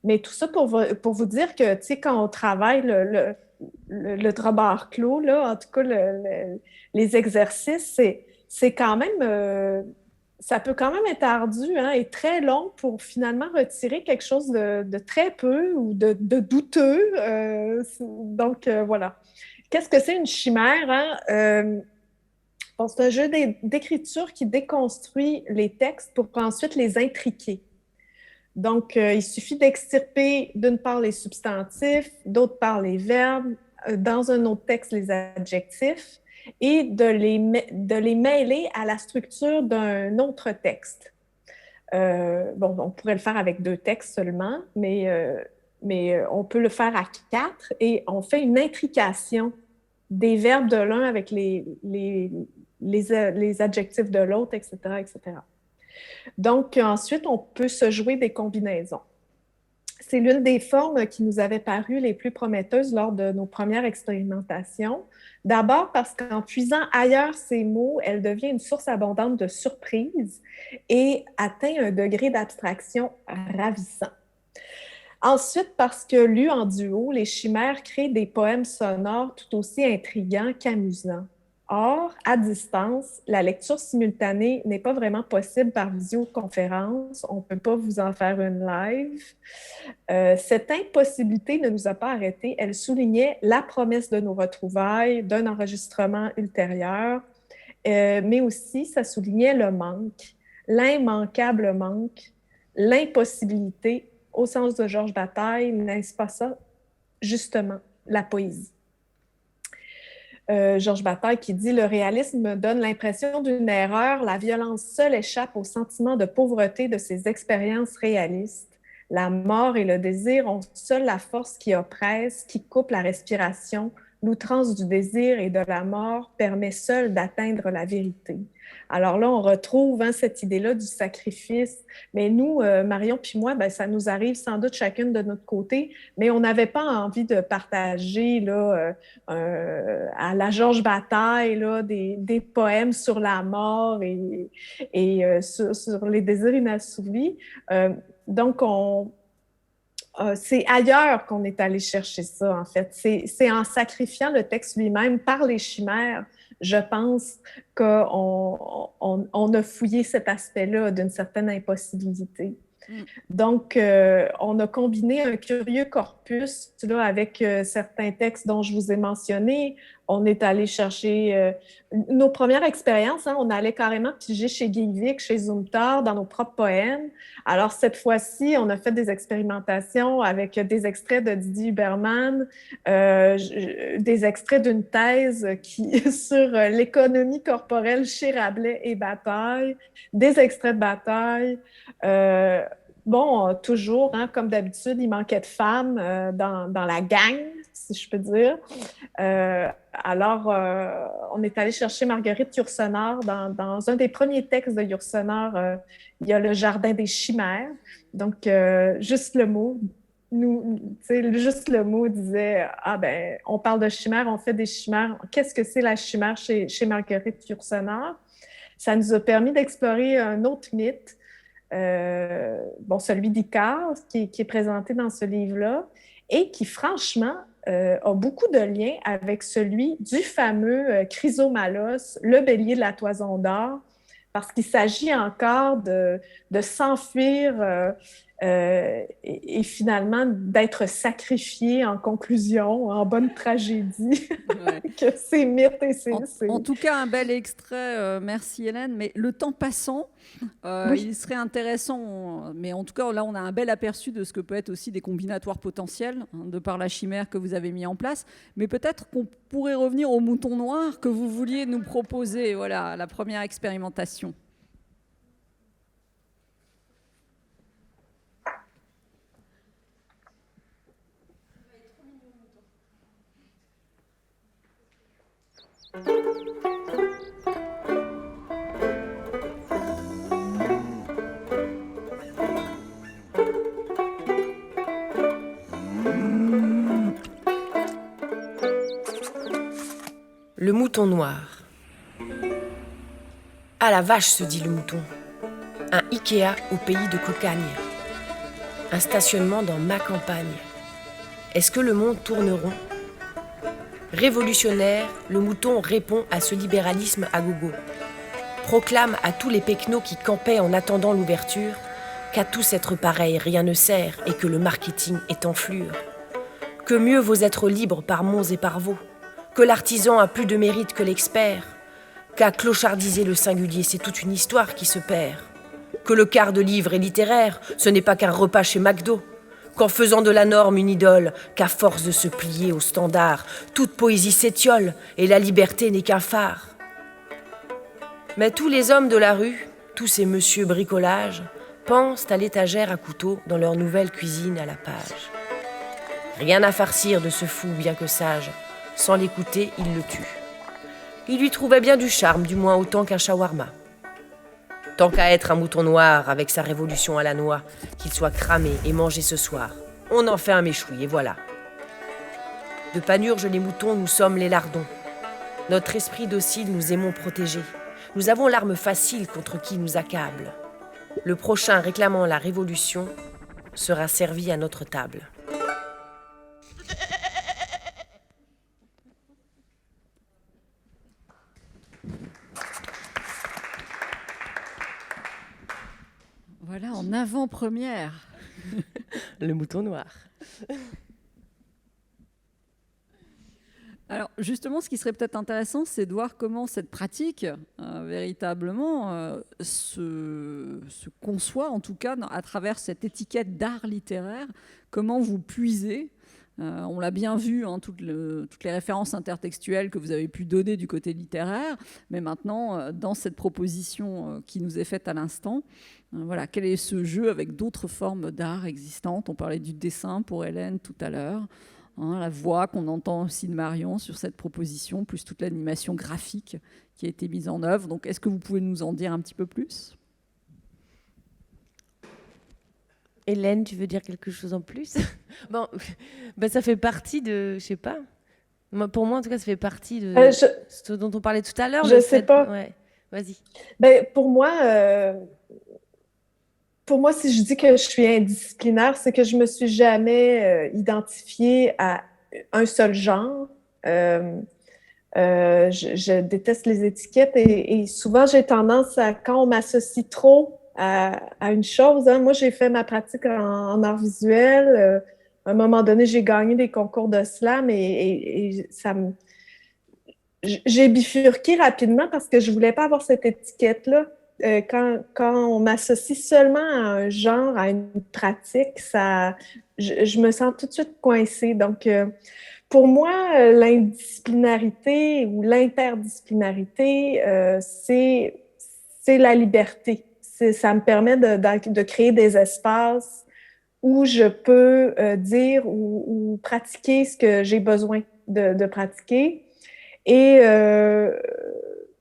Mais tout ça pour vous dire que, tu sais, quand on travaille le drawbar clos, là, en tout cas, les exercices, c'est quand même... ça peut quand même être ardu, hein, et très long pour finalement retirer quelque chose de très peu ou de douteux. Donc, voilà. Qu'est-ce que c'est une chimère, hein? Bon, c'est un jeu d'écriture qui déconstruit les textes pour ensuite les intriquer. Donc, il suffit d'extirper d'une part les substantifs, d'autre part les verbes, dans un autre texte les adjectifs, et de les mêler à la structure d'un autre texte. On pourrait le faire avec 2 textes seulement, mais on peut le faire à 4 et on fait une intrication des verbes de l'un avec les adjectifs de l'autre, etc., etc. Donc, ensuite, on peut se jouer des combinaisons. C'est l'une des formes qui nous avait paru les plus prometteuses lors de nos premières expérimentations. D'abord parce qu'en puisant ailleurs ces mots, elle devient une source abondante de surprises et atteint un degré d'abstraction ravissant. Ensuite, parce que lues en duo, les chimères créent des poèmes sonores tout aussi intrigants qu'amusants. Or, à distance, la lecture simultanée n'est pas vraiment possible par visioconférence. On ne peut pas vous en faire une live. Cette impossibilité ne nous a pas arrêtés. Elle soulignait la promesse de nos retrouvailles, d'un enregistrement ultérieur, mais aussi ça soulignait le manque, l'immanquable manque, l'impossibilité, au sens de Georges Bataille, n'est-ce pas ça, justement, la poésie. Georges Bataille qui dit « Le réalisme donne l'impression d'une erreur, la violence seule échappe au sentiment de pauvreté de ses expériences réalistes. La mort et le désir ont seule la force qui oppresse, qui coupe la respiration. L'outrance du désir et de la mort permet seule d'atteindre la vérité. » Alors là, on retrouve cette idée-là du sacrifice. Mais nous, Marion puis moi, ça nous arrive sans doute chacune de notre côté, mais on n'avait pas envie de partager là, à la Georges Bataille là, des poèmes sur la mort et sur les désirs inassouvis. Donc, c'est ailleurs qu'on est allé chercher ça, en fait. C'est en sacrifiant le texte lui-même par les chimères, je pense, qu'on a fouillé cet aspect-là d'une certaine impossibilité. Donc, on a combiné un curieux corpus là, avec certains textes dont je vous ai mentionné. On est allé chercher nos premières expériences. On allait carrément piger chez Guilvic, chez Zumthor, dans nos propres poèmes. Alors, cette fois-ci, on a fait des expérimentations avec des extraits de Didier Huberman, des extraits d'une thèse sur l'économie corporelle chez Rabelais et Bataille, des extraits de Bataille. Bon, toujours, comme d'habitude, il manquait de femmes dans la gang, si je peux dire. Alors, on est allé chercher Marguerite Yourcenar. Dans un des premiers textes de Yourcenar, il y a le jardin des chimères. Donc, juste le mot, juste le mot disait « Ah ben, on parle de chimères, on fait des chimères. Qu'est-ce que c'est la chimère chez Marguerite Yourcenar? » Ça nous a permis d'explorer un autre mythe, celui d'Icare, qui est présenté dans ce livre-là, et qui, franchement, a beaucoup de liens avec celui du fameux Chrysomalos, le bélier de la toison d'or, parce qu'il s'agit encore de s'enfuir et finalement d'être sacrifié en conclusion, en bonne tragédie, ouais. Que c'est mythe et c'est... En tout cas, un bel extrait, merci Hélène, mais le temps passant, oui. Il serait intéressant, mais en tout cas là on a un bel aperçu de ce que peut être aussi des combinatoires potentiels, de par la chimère que vous avez mis en place, mais peut-être qu'on pourrait revenir au mouton noir que vous vouliez nous proposer, voilà, la première expérimentation. Le mouton noir. Ah la vache, se dit le mouton. Un Ikea au pays de Cocagne. Un stationnement dans ma campagne. Est-ce que le monde tourne rond ? Révolutionnaire, le mouton répond à ce libéralisme à gogo. Proclame à tous les pecnos qui campaient en attendant l'ouverture qu'à tous être pareil, rien ne sert et que le marketing est en flure. Que mieux vaut être libre par monts et par veaux. Que l'artisan a plus de mérite que l'expert, qu'à clochardiser le singulier, c'est toute une histoire qui se perd. Que le quart de livre est littéraire, ce n'est pas qu'un repas chez McDo. Qu'en faisant de la norme une idole, qu'à force de se plier au standard, toute poésie s'étiole et la liberté n'est qu'un phare. Mais tous les hommes de la rue, tous ces messieurs bricolage, pensent à l'étagère à couteau dans leur nouvelle cuisine à la page. Rien à farcir de ce fou bien que sage. Sans l'écouter, il le tue. Il lui trouvait bien du charme, du moins autant qu'un shawarma. Tant qu'à être un mouton noir avec sa révolution à la noix, qu'il soit cramé et mangé ce soir, on en fait un méchoui et voilà. De panurge les moutons, nous sommes les lardons. Notre esprit docile, nous aimons protéger. Nous avons l'arme facile contre qui nous accable. Le prochain réclamant la révolution sera servi à notre table. Voilà, en avant-première. Le mouton noir. Alors justement, ce qui serait peut-être intéressant, c'est de voir comment cette pratique véritablement se conçoit, en tout cas à travers cette étiquette d'art littéraire, comment vous puisez. On l'a bien vu, hein, toutes les références intertextuelles que vous avez pu donner du côté littéraire, mais maintenant, dans cette proposition qui nous est faite à l'instant, voilà, quel est ce jeu avec d'autres formes d'art existantes? On parlait du dessin pour Hélène tout à l'heure, hein, la voix qu'on entend aussi de Marion sur cette proposition, plus toute l'animation graphique qui a été mise en œuvre. Donc, est-ce que vous pouvez nous en dire un petit peu plus? Hélène, tu veux dire quelque chose en plus? Bon, ben ça fait partie de, je sais pas. Pour moi, en tout cas, ça fait partie de ce dont on parlait tout à l'heure. Je sais pas. Ouais. Vas-y. Ben, pour moi, si je dis que je suis indisciplinaire, c'est que je me suis jamais identifiée à un seul genre. Je déteste les étiquettes et souvent, j'ai tendance à, quand on m'associe trop à une chose, hein, moi, j'ai fait ma pratique en art visuel. À un moment donné, j'ai gagné des concours de slam et ça me... J'ai bifurqué rapidement parce que je voulais pas avoir cette étiquette-là. Quand on m'associe seulement à un genre, à une pratique, je me sens tout de suite coincée. Donc, pour moi, l'indisciplinarité ou l'interdisciplinarité, c'est la liberté. Ça me permet de créer des espaces où je peux dire ou pratiquer ce que j'ai besoin de pratiquer et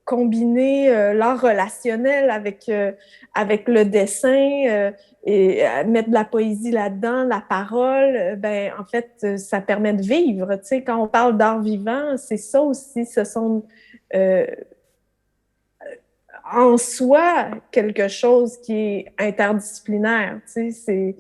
combiner l'art relationnel avec le dessin et mettre de la poésie là-dedans, la parole, ben en fait, ça permet de vivre. Tu sais, quand on parle d'art vivant, c'est ça aussi. Ce sont en soi quelque chose qui est interdisciplinaire. Tu sais,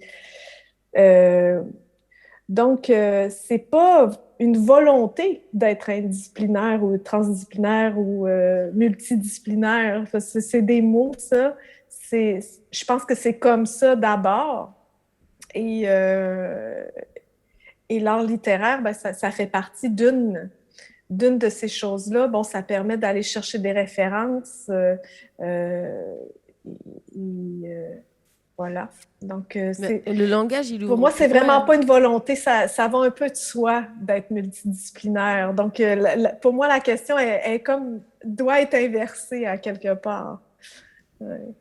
donc, c'est pas une volonté d'être indisciplinaire ou transdisciplinaire ou multidisciplinaire. C'est des mots, ça. Je pense que c'est comme ça d'abord. Et l'art littéraire, ben, ça fait partie d'une de ces choses-là. Bon, ça permet d'aller chercher des références. Voilà. Donc, le langage, il ouvre. Pour moi, c'est vraiment pas une volonté. Ça va un peu de soi d'être multidisciplinaire. Donc, pour moi, la question est comme doit être inversée à quelque part. Ouais.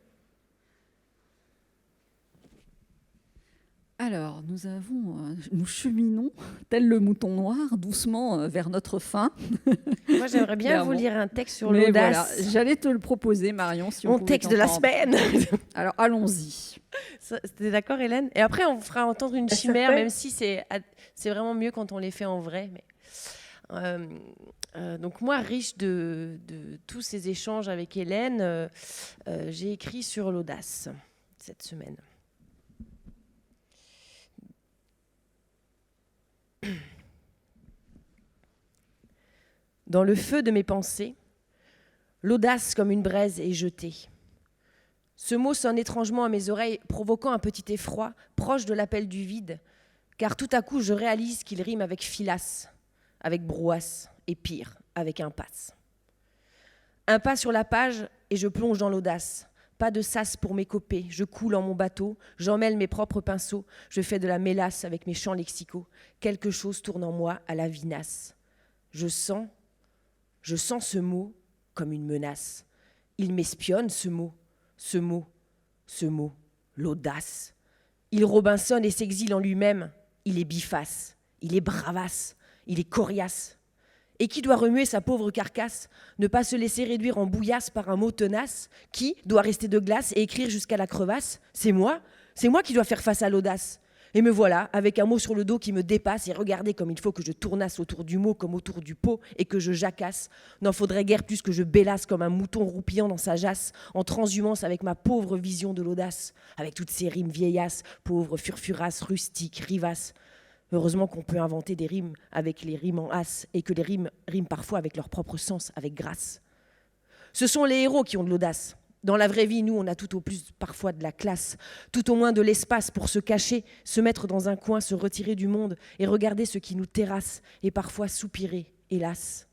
Alors, nous cheminons, tel le mouton noir, doucement vers notre fin. Moi, j'aimerais bien vous lire un texte sur l'audace. Voilà, j'allais te le proposer, Marion, si mon texte de la semaine. Alors, allons-y. T'es d'accord, Hélène? Et après, on fera entendre une chimère, même si c'est vraiment mieux quand on les fait en vrai. Mais, donc moi, riche de tous ces échanges avec Hélène, j'ai écrit sur l'audace cette semaine. Dans le feu de mes pensées, l'audace comme une braise est jetée. Ce mot sonne étrangement à mes oreilles, provoquant un petit effroi, proche de l'appel du vide, car tout à coup je réalise qu'il rime avec filasse, avec brouhasse, et pire, avec impasse. Un pas sur la page et je plonge dans l'audace. Pas de sas pour m'écoper, je coule en mon bateau, j'emmêle mes propres pinceaux, je fais de la mélasse avec mes champs lexicaux. Quelque chose tourne en moi à la vinasse. Je sens ce mot comme une menace. Il m'espionne, ce mot, l'audace. Il Robinson et s'exile en lui-même. Il est biface, il est bravasse, il est coriace. Et qui doit remuer sa pauvre carcasse, ne pas se laisser réduire en bouillasse par un mot tenace? Qui doit rester de glace et écrire jusqu'à la crevasse? C'est moi qui dois faire face à l'audace. Et me voilà, avec un mot sur le dos qui me dépasse, et regardez comme il faut que je tournasse autour du mot comme autour du pot, et que je jacasse. N'en faudrait guère plus que je bélasse comme un mouton roupillant dans sa jasse, en transhumance avec ma pauvre vision de l'audace, avec toutes ces rimes vieillasses, pauvres furfurasses, rustiques, rivasses. Heureusement qu'on peut inventer des rimes avec les rimes en as, et que les rimes riment parfois avec leur propre sens, avec grâce. Ce sont les héros qui ont de l'audace. Dans la vraie vie, nous, on a tout au plus parfois de la classe, tout au moins de l'espace pour se cacher, se mettre dans un coin, se retirer du monde et regarder ce qui nous terrasse, et parfois soupirer, hélas.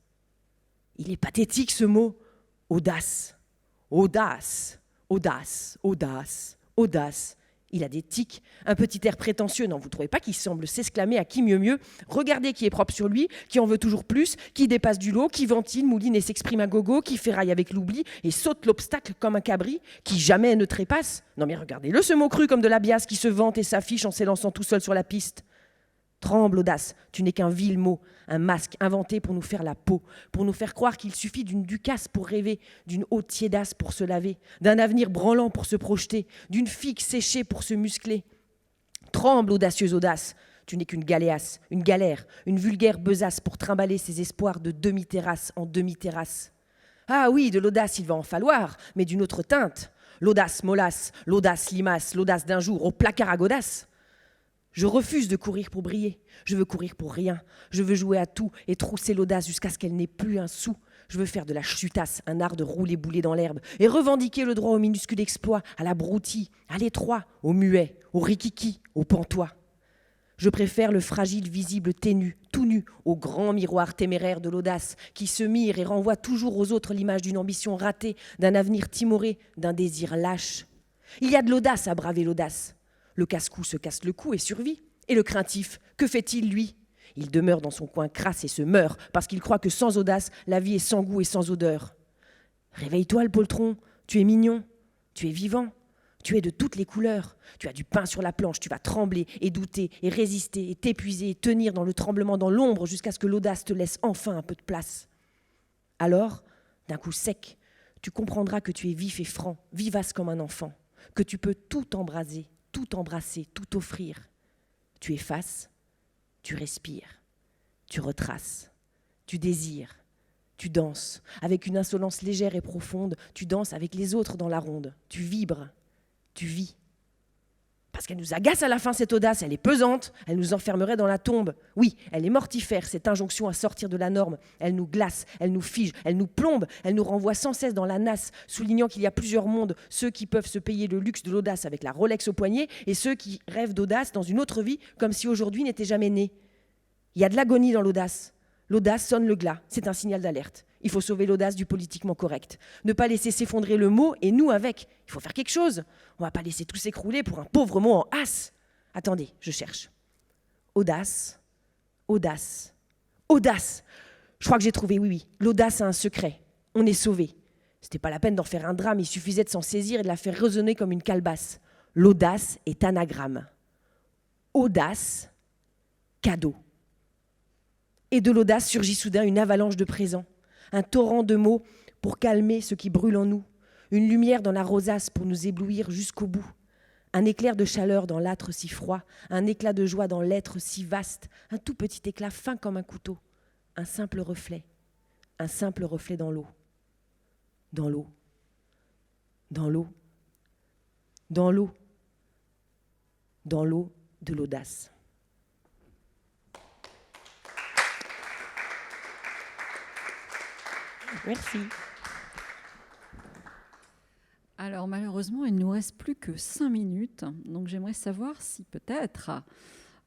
Il est pathétique ce mot, audace. Audace, audace, audace, audace. Il a des tics, un petit air prétentieux, non, vous ne trouvez pas qu'il semble s'exclamer à qui mieux mieux? Regardez qui est propre sur lui, qui en veut toujours plus, qui dépasse du lot, qui ventile, mouline et s'exprime à gogo, qui ferraille avec l'oubli et saute l'obstacle comme un cabri, qui jamais ne trépasse. Non mais regardez-le, ce mot cru comme de la biasse qui se vante et s'affiche en s'élançant tout seul sur la piste. Tremble, audace, tu n'es qu'un vil mot, un masque inventé pour nous faire la peau, pour nous faire croire qu'il suffit d'une ducasse pour rêver, d'une eau tiédasse pour se laver, d'un avenir branlant pour se projeter, d'une figue séchée pour se muscler. Tremble, audacieuse audace, tu n'es qu'une galéasse, une galère, une vulgaire besace pour trimballer ses espoirs de demi-terrasse en demi-terrasse. Ah oui, de l'audace il va en falloir, mais d'une autre teinte. L'audace mollasse, l'audace limace, l'audace d'un jour au placard à godasses. Je refuse de courir pour briller, je veux courir pour rien. Je veux jouer à tout et trousser l'audace jusqu'à ce qu'elle n'ait plus un sou. Je veux faire de la chutasse un art de rouler bouler dans l'herbe et revendiquer le droit au minuscule exploit, à la broutille, à l'étroit, au muet, au rikiki, au pantois. Je préfère le fragile visible ténu, tout nu, au grand miroir téméraire de l'audace qui se mire et renvoie toujours aux autres l'image d'une ambition ratée, d'un avenir timoré, d'un désir lâche. Il y a de l'audace à braver l'audace. Le casse-cou se casse le cou et survit. Et le craintif, que fait-il, lui? Il demeure dans son coin crasse et se meurt parce qu'il croit que sans audace, la vie est sans goût et sans odeur. Réveille-toi, le poltron, tu es mignon, tu es vivant, tu es de toutes les couleurs. Tu as du pain sur la planche, tu vas trembler et douter et résister et t'épuiser et tenir dans le tremblement, dans l'ombre jusqu'à ce que l'audace te laisse enfin un peu de place. Alors, d'un coup sec, tu comprendras que tu es vif et franc, vivace comme un enfant, que tu peux tout embraser, tout embrasser, tout offrir. Tu effaces, tu respires, tu retraces, tu désires, tu danses. Avec une insolence légère et profonde, tu danses avec les autres dans la ronde. Tu vibres, tu vis. Parce qu'elle nous agace à la fin, cette audace, elle est pesante, elle nous enfermerait dans la tombe. Oui, elle est mortifère, cette injonction à sortir de la norme. Elle nous glace, elle nous fige, elle nous plombe, elle nous renvoie sans cesse dans la nasse, soulignant qu'il y a plusieurs mondes, ceux qui peuvent se payer le luxe de l'audace avec la Rolex au poignet et ceux qui rêvent d'audace dans une autre vie, comme si aujourd'hui n'était jamais né. Il y a de l'agonie dans l'audace. L'audace sonne le glas, c'est un signal d'alerte. Il faut sauver l'audace du politiquement correct. Ne pas laisser s'effondrer le mot et nous avec. Il faut faire quelque chose. On ne va pas laisser tout s'écrouler pour un pauvre mot en as. Attendez, je cherche. Audace, audace, audace. Je crois que j'ai trouvé, oui. L'audace a un secret. On est sauvé. C'était pas la peine d'en faire un drame, il suffisait de s'en saisir et de la faire résonner comme une calebasse. L'audace est anagramme. Audace, cadeau. Et de l'audace surgit soudain une avalanche de présents. Un torrent de mots pour calmer ce qui brûle en nous, une lumière dans la rosace pour nous éblouir jusqu'au bout, un éclair de chaleur dans l'âtre si froid, un éclat de joie dans l'être si vaste, un tout petit éclat fin comme un couteau, un simple reflet dans l'eau, dans l'eau, dans l'eau, dans l'eau, dans l'eau de l'audace. Merci. Alors malheureusement, il ne nous reste plus que 5 minutes. Donc j'aimerais savoir si peut-être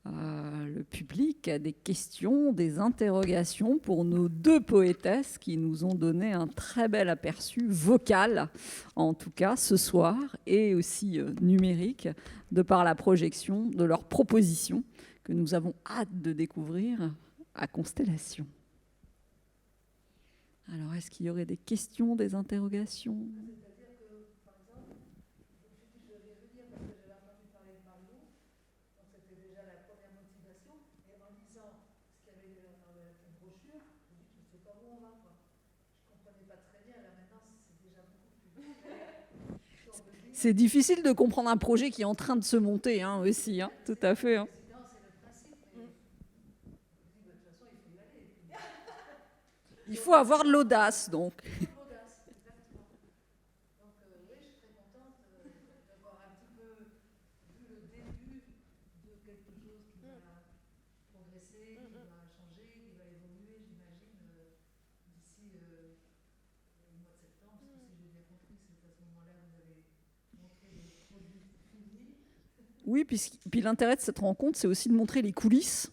le public a des questions, des interrogations pour nos deux poétesses qui nous ont donné un très bel aperçu vocal, en tout cas ce soir, et aussi numérique, de par la projection de leurs propositions que nous avons hâte de découvrir à Constellation. Alors, est-ce qu'il y aurait des questions, des interrogations ? C'est-à-dire que, par exemple, je vais revenir parce que j'avais entendu parler de Mario, donc c'était déjà la première motivation, et en lisant ce qu'il y avait dans la brochure, je me dis qu'il C'est difficile de comprendre un projet qui est en train de se monter hein, aussi, hein, tout à fait. Hein. Il faut avoir de l'audace, donc. Oui, puis l'intérêt de cette rencontre, c'est aussi de montrer les coulisses,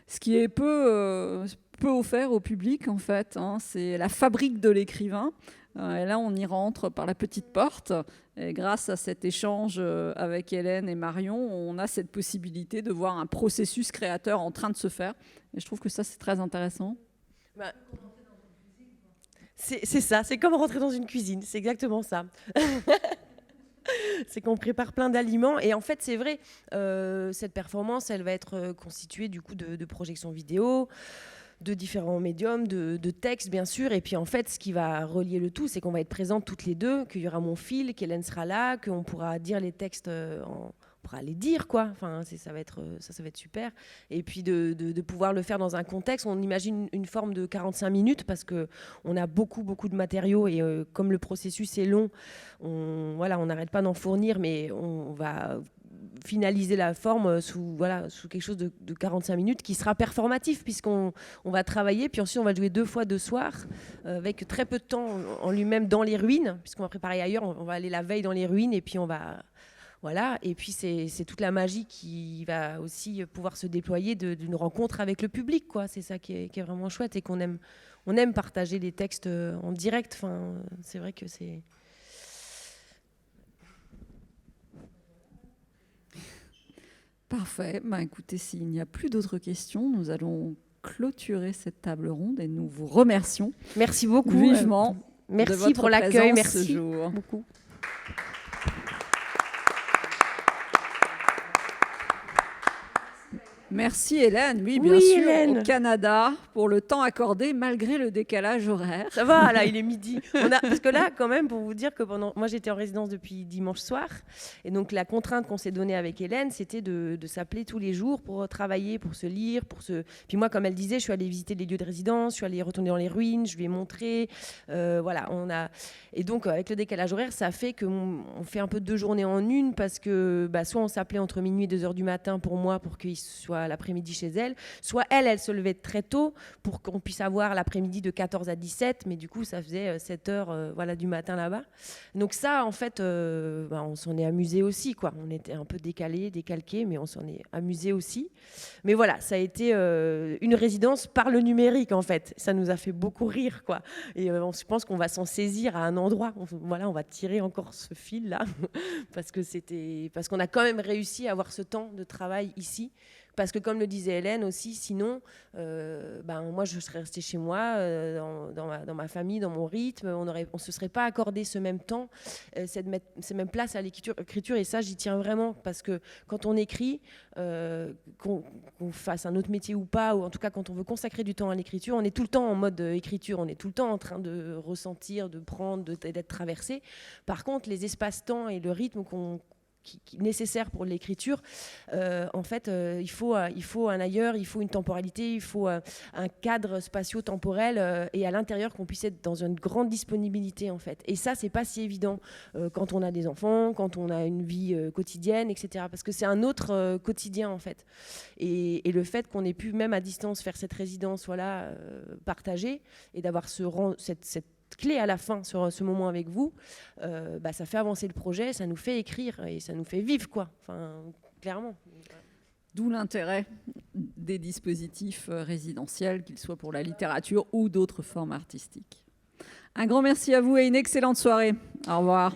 ce qui est peu offert au public, en fait. Hein. C'est la fabrique de l'écrivain. Et là, on y rentre par la petite porte. Et grâce à cet échange avec Hélène et Marion, on a cette possibilité de voir un processus créateur en train de se faire. Et je trouve que ça, c'est très intéressant. Bah, c'est ça, c'est comme rentrer dans une cuisine, c'est exactement ça. C'est qu'on prépare plein d'aliments et en fait c'est vrai, cette performance elle va être constituée du coup de projections vidéo, de différents médiums, de textes bien sûr, et puis en fait ce qui va relier le tout c'est qu'on va être présentes toutes les deux, qu'il y aura mon fil, qu'Hélène sera là, qu'on pourra dire les textes on pourra les dire quoi, enfin, ça va être super, et puis de pouvoir le faire dans un contexte, on imagine une forme de 45 minutes parce qu'on a beaucoup de matériaux et comme le processus est long, on n'arrête pas d'en fournir, mais on va finaliser la forme sous quelque chose de 45 minutes qui sera performatif puisqu'on va travailler, puis ensuite on va jouer 2 fois 2 soirs avec très peu de temps en lui-même dans les ruines, puisqu'on va préparer ailleurs, on va aller la veille dans les ruines et puis on va... Voilà, et puis c'est toute la magie qui va aussi pouvoir se déployer d'une rencontre avec le public, quoi. C'est ça qui est vraiment chouette et qu'on aime. On aime partager les textes en direct. Enfin, c'est vrai que c'est... Parfait. Bah, écoutez, s'il n'y a plus d'autres questions, nous allons clôturer cette table ronde et nous vous remercions. Merci beaucoup. Vivement. Merci pour l'accueil. Merci beaucoup. Merci Hélène, oui bien sûr, Hélène. Au Canada, pour le temps accordé malgré le décalage horaire. Ça va, là il est midi. Parce que là quand même, pour vous dire que moi j'étais en résidence depuis dimanche soir, et donc la contrainte qu'on s'est donnée avec Hélène, c'était de s'appeler tous les jours pour travailler, pour se lire, Puis moi, comme elle disait, je suis allée visiter les lieux de résidence, je suis allée retourner dans les ruines, je lui ai montré, voilà, Et donc avec le décalage horaire, ça fait qu'on fait un peu 2 journées en une, parce que soit on s'appelait entre minuit et 2h du matin pour moi, pour qu'il soit l'après-midi chez elle, soit elle se levait très tôt pour qu'on puisse avoir l'après-midi de 14 à 17, mais du coup ça faisait 7h du matin là-bas. Donc ça en fait on s'en est amusé aussi quoi. On était un peu décalqué, mais on s'en est amusé aussi. Mais voilà, ça a été une résidence par le numérique en fait. Ça nous a fait beaucoup rire quoi. Et je pense qu'on va s'en saisir à un endroit. On va tirer encore ce fil là parce qu'on a quand même réussi à avoir ce temps de travail ici. Parce que comme le disait Hélène aussi, sinon, moi je serais restée chez moi, dans ma famille, dans mon rythme, on ne se serait pas accordé ce même temps, cette même place à l'écriture, et ça j'y tiens vraiment, parce que quand on écrit, qu'on fasse un autre métier ou pas, ou en tout cas quand on veut consacrer du temps à l'écriture, on est tout le temps en mode écriture, on est tout le temps en train de ressentir, de prendre, d'être traversé. Par contre, les espaces-temps et le rythme qui est nécessaire pour l'écriture, en fait, il faut un ailleurs, il faut une temporalité, il faut un cadre spatio-temporel et à l'intérieur qu'on puisse être dans une grande disponibilité, en fait. Et ça, c'est pas si évident quand on a des enfants, quand on a une vie quotidienne, etc. Parce que c'est un autre quotidien, en fait. Et le fait qu'on ait pu, même à distance, faire cette résidence partagée et d'avoir cette clé à la fin sur ce moment avec vous, ça fait avancer le projet, ça nous fait écrire et ça nous fait vivre, quoi. Enfin, clairement. D'où l'intérêt des dispositifs résidentiels, qu'ils soient pour la littérature ou d'autres formes artistiques. Un grand merci à vous et une excellente soirée. Au revoir.